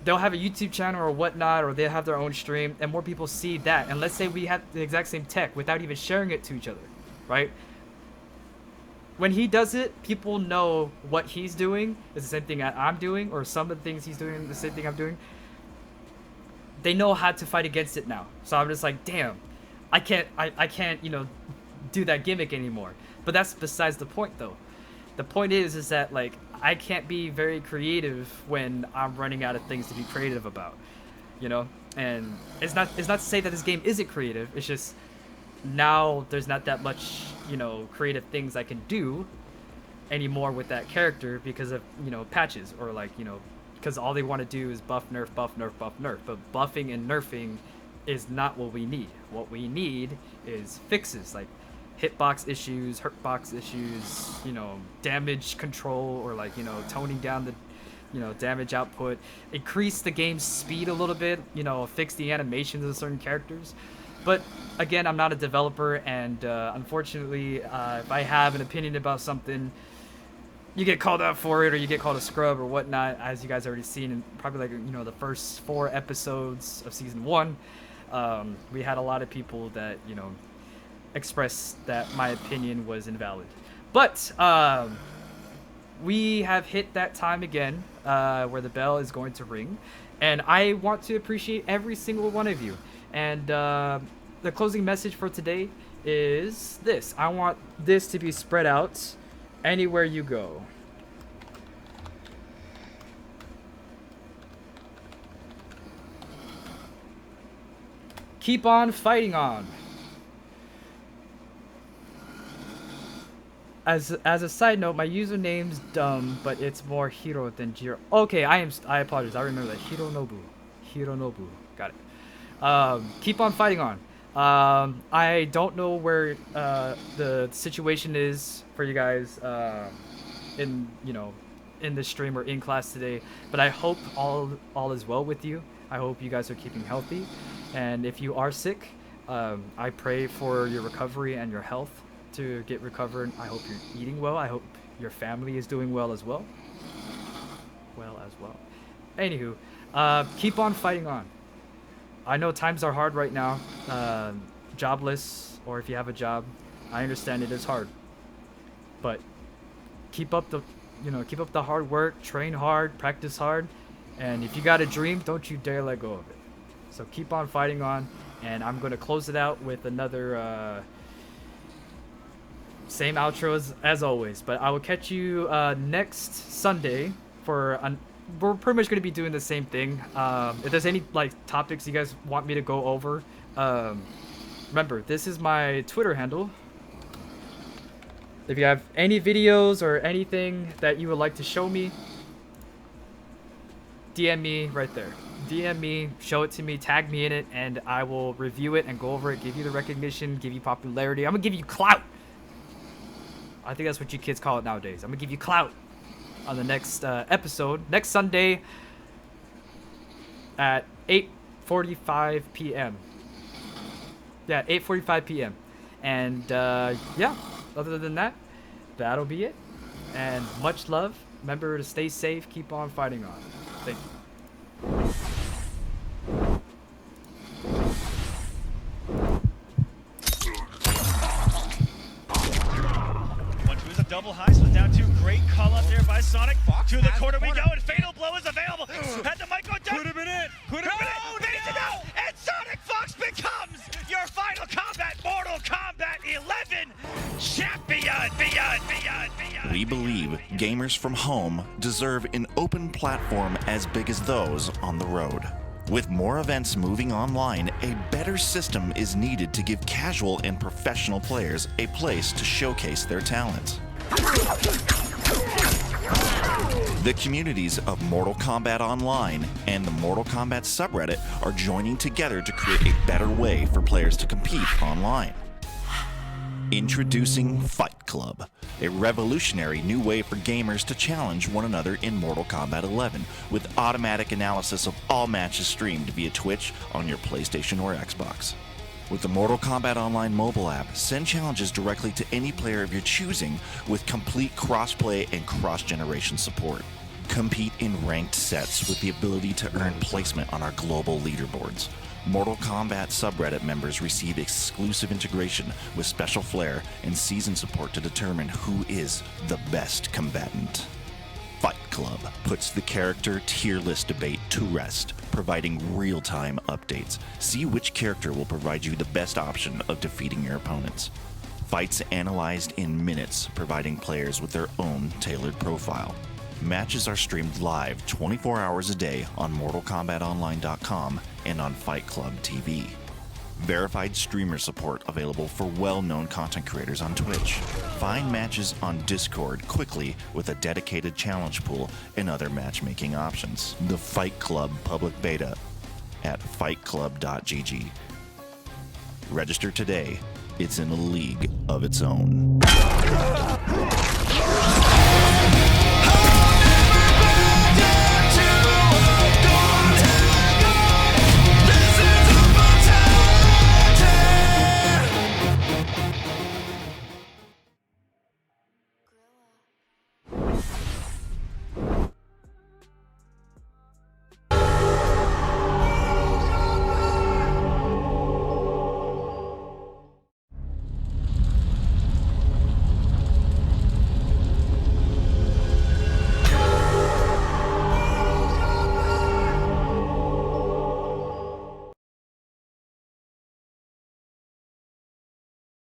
they'll have a YouTube channel or whatnot, or they'll have their own stream, and more people see that. And let's say we have the exact same tech without even sharing it to each other, right? When he does it, people know what he's doing is the same thing I'm doing, or some of the things he's doing the same thing I'm doing. They know how to fight against it now. So I'm just like, damn, I can't, you know, do that gimmick anymore. But that's besides the point, though. The point is that, like, I can't be very creative when I'm running out of things to be creative about, you know. And it's not to say that this game isn't creative. It's just now there's not that much, you know, creative things I can do anymore with that character because of, you know, patches, or like, you know, because all they want to do is buff, nerf, buff, nerf, buff, nerf. But buffing and nerfing is not what we need. What we need is fixes, like hitbox issues, hurtbox issues, you know, damage control, or like, you know, toning down the, you know, damage output, increase the game's speed a little bit, you know, fix the animations of certain characters. But again, I'm not a developer, and unfortunately, if I have an opinion about something, you get called out for it, or you get called a scrub or whatnot, as you guys already seen in probably, like, you know, the first 4 episodes of season 1. We had a lot of people that, you know, expressed that my opinion was invalid. But we have hit that time again where the bell is going to ring, and I want to appreciate every single one of you. And the closing message for today is this. I want this to be spread out anywhere you go. Keep on fighting on. As a side note, my username's dumb, but it's more Hiro than Jiro. Okay, I apologize. I remember that. Hironobu. Got it. Keep on fighting on. I don't know where the situation is for you guys in the stream or in class today, but I hope all is well with you. I hope you guys are keeping healthy, and if you are sick, I pray for your recovery and your health to get recovered. I hope you're eating well. I hope your family is doing well as well. Anywho, keep on fighting on. I know times are hard right now. Jobless, or if you have a job, I understand it is hard. But keep up the hard work, train hard, practice hard, and if you got a dream, don't you dare let go of it. So keep on fighting on, and I'm gonna close it out with another same outro as always. But I will catch you next Sunday for we're pretty much going to be doing the same thing. If there's any topics you guys want me to go over, remember, this is my Twitter handle. If you have any videos or anything that you would like to show me, DM me right there. DM me, show it to me, tag me in it, and I will review it and go over it, give you the recognition, give you popularity. I'm going to give you clout. I think that's what you kids call it nowadays. I'm going to give you clout on the next episode, next Sunday at 8:45 p.m. Yeah, 8:45 p.m. And yeah, other than that, that'll be it. And much love. Remember to stay safe, keep on fighting on. Thank you. Double high, so down two. Great call up there by Sonic. Fox to the corner we go, and Fatal Blow is available. Had the mic go down. Could have been it. Could have been it. Needs to know. And Sonic Fox becomes your Final Combat Mortal Kombat 11 champion. We believe gamers from home deserve an open platform as big as those on the road. With more events moving online, a better system is needed to give casual and professional players a place to showcase their talent. The communities of Mortal Kombat Online and the Mortal Kombat subreddit are joining together to create a better way for players to compete online. Introducing Fight Club, a revolutionary new way for gamers to challenge one another in Mortal Kombat 11, with automatic analysis of all matches streamed via Twitch on your PlayStation or Xbox. With the Mortal Kombat Online mobile app, send challenges directly to any player of your choosing with complete crossplay and cross-generation support. Compete in ranked sets with the ability to earn placement on our global leaderboards. Mortal Kombat subreddit members receive exclusive integration with special flair and season support to determine who is the best combatant. Fight Club puts the character tier list debate to rest, providing real-time updates. See which character will provide you the best option of defeating your opponents. Fights analyzed in minutes, providing players with their own tailored profile. Matches are streamed live 24 hours a day on MortalKombatOnline.com and on Fight Club TV. Verified streamer support available for well-known content creators on Twitch. Find matches on Discord quickly with a dedicated challenge pool and other matchmaking options. The Fight Club public beta at fightclub.gg. Register today. It's in a league of its own.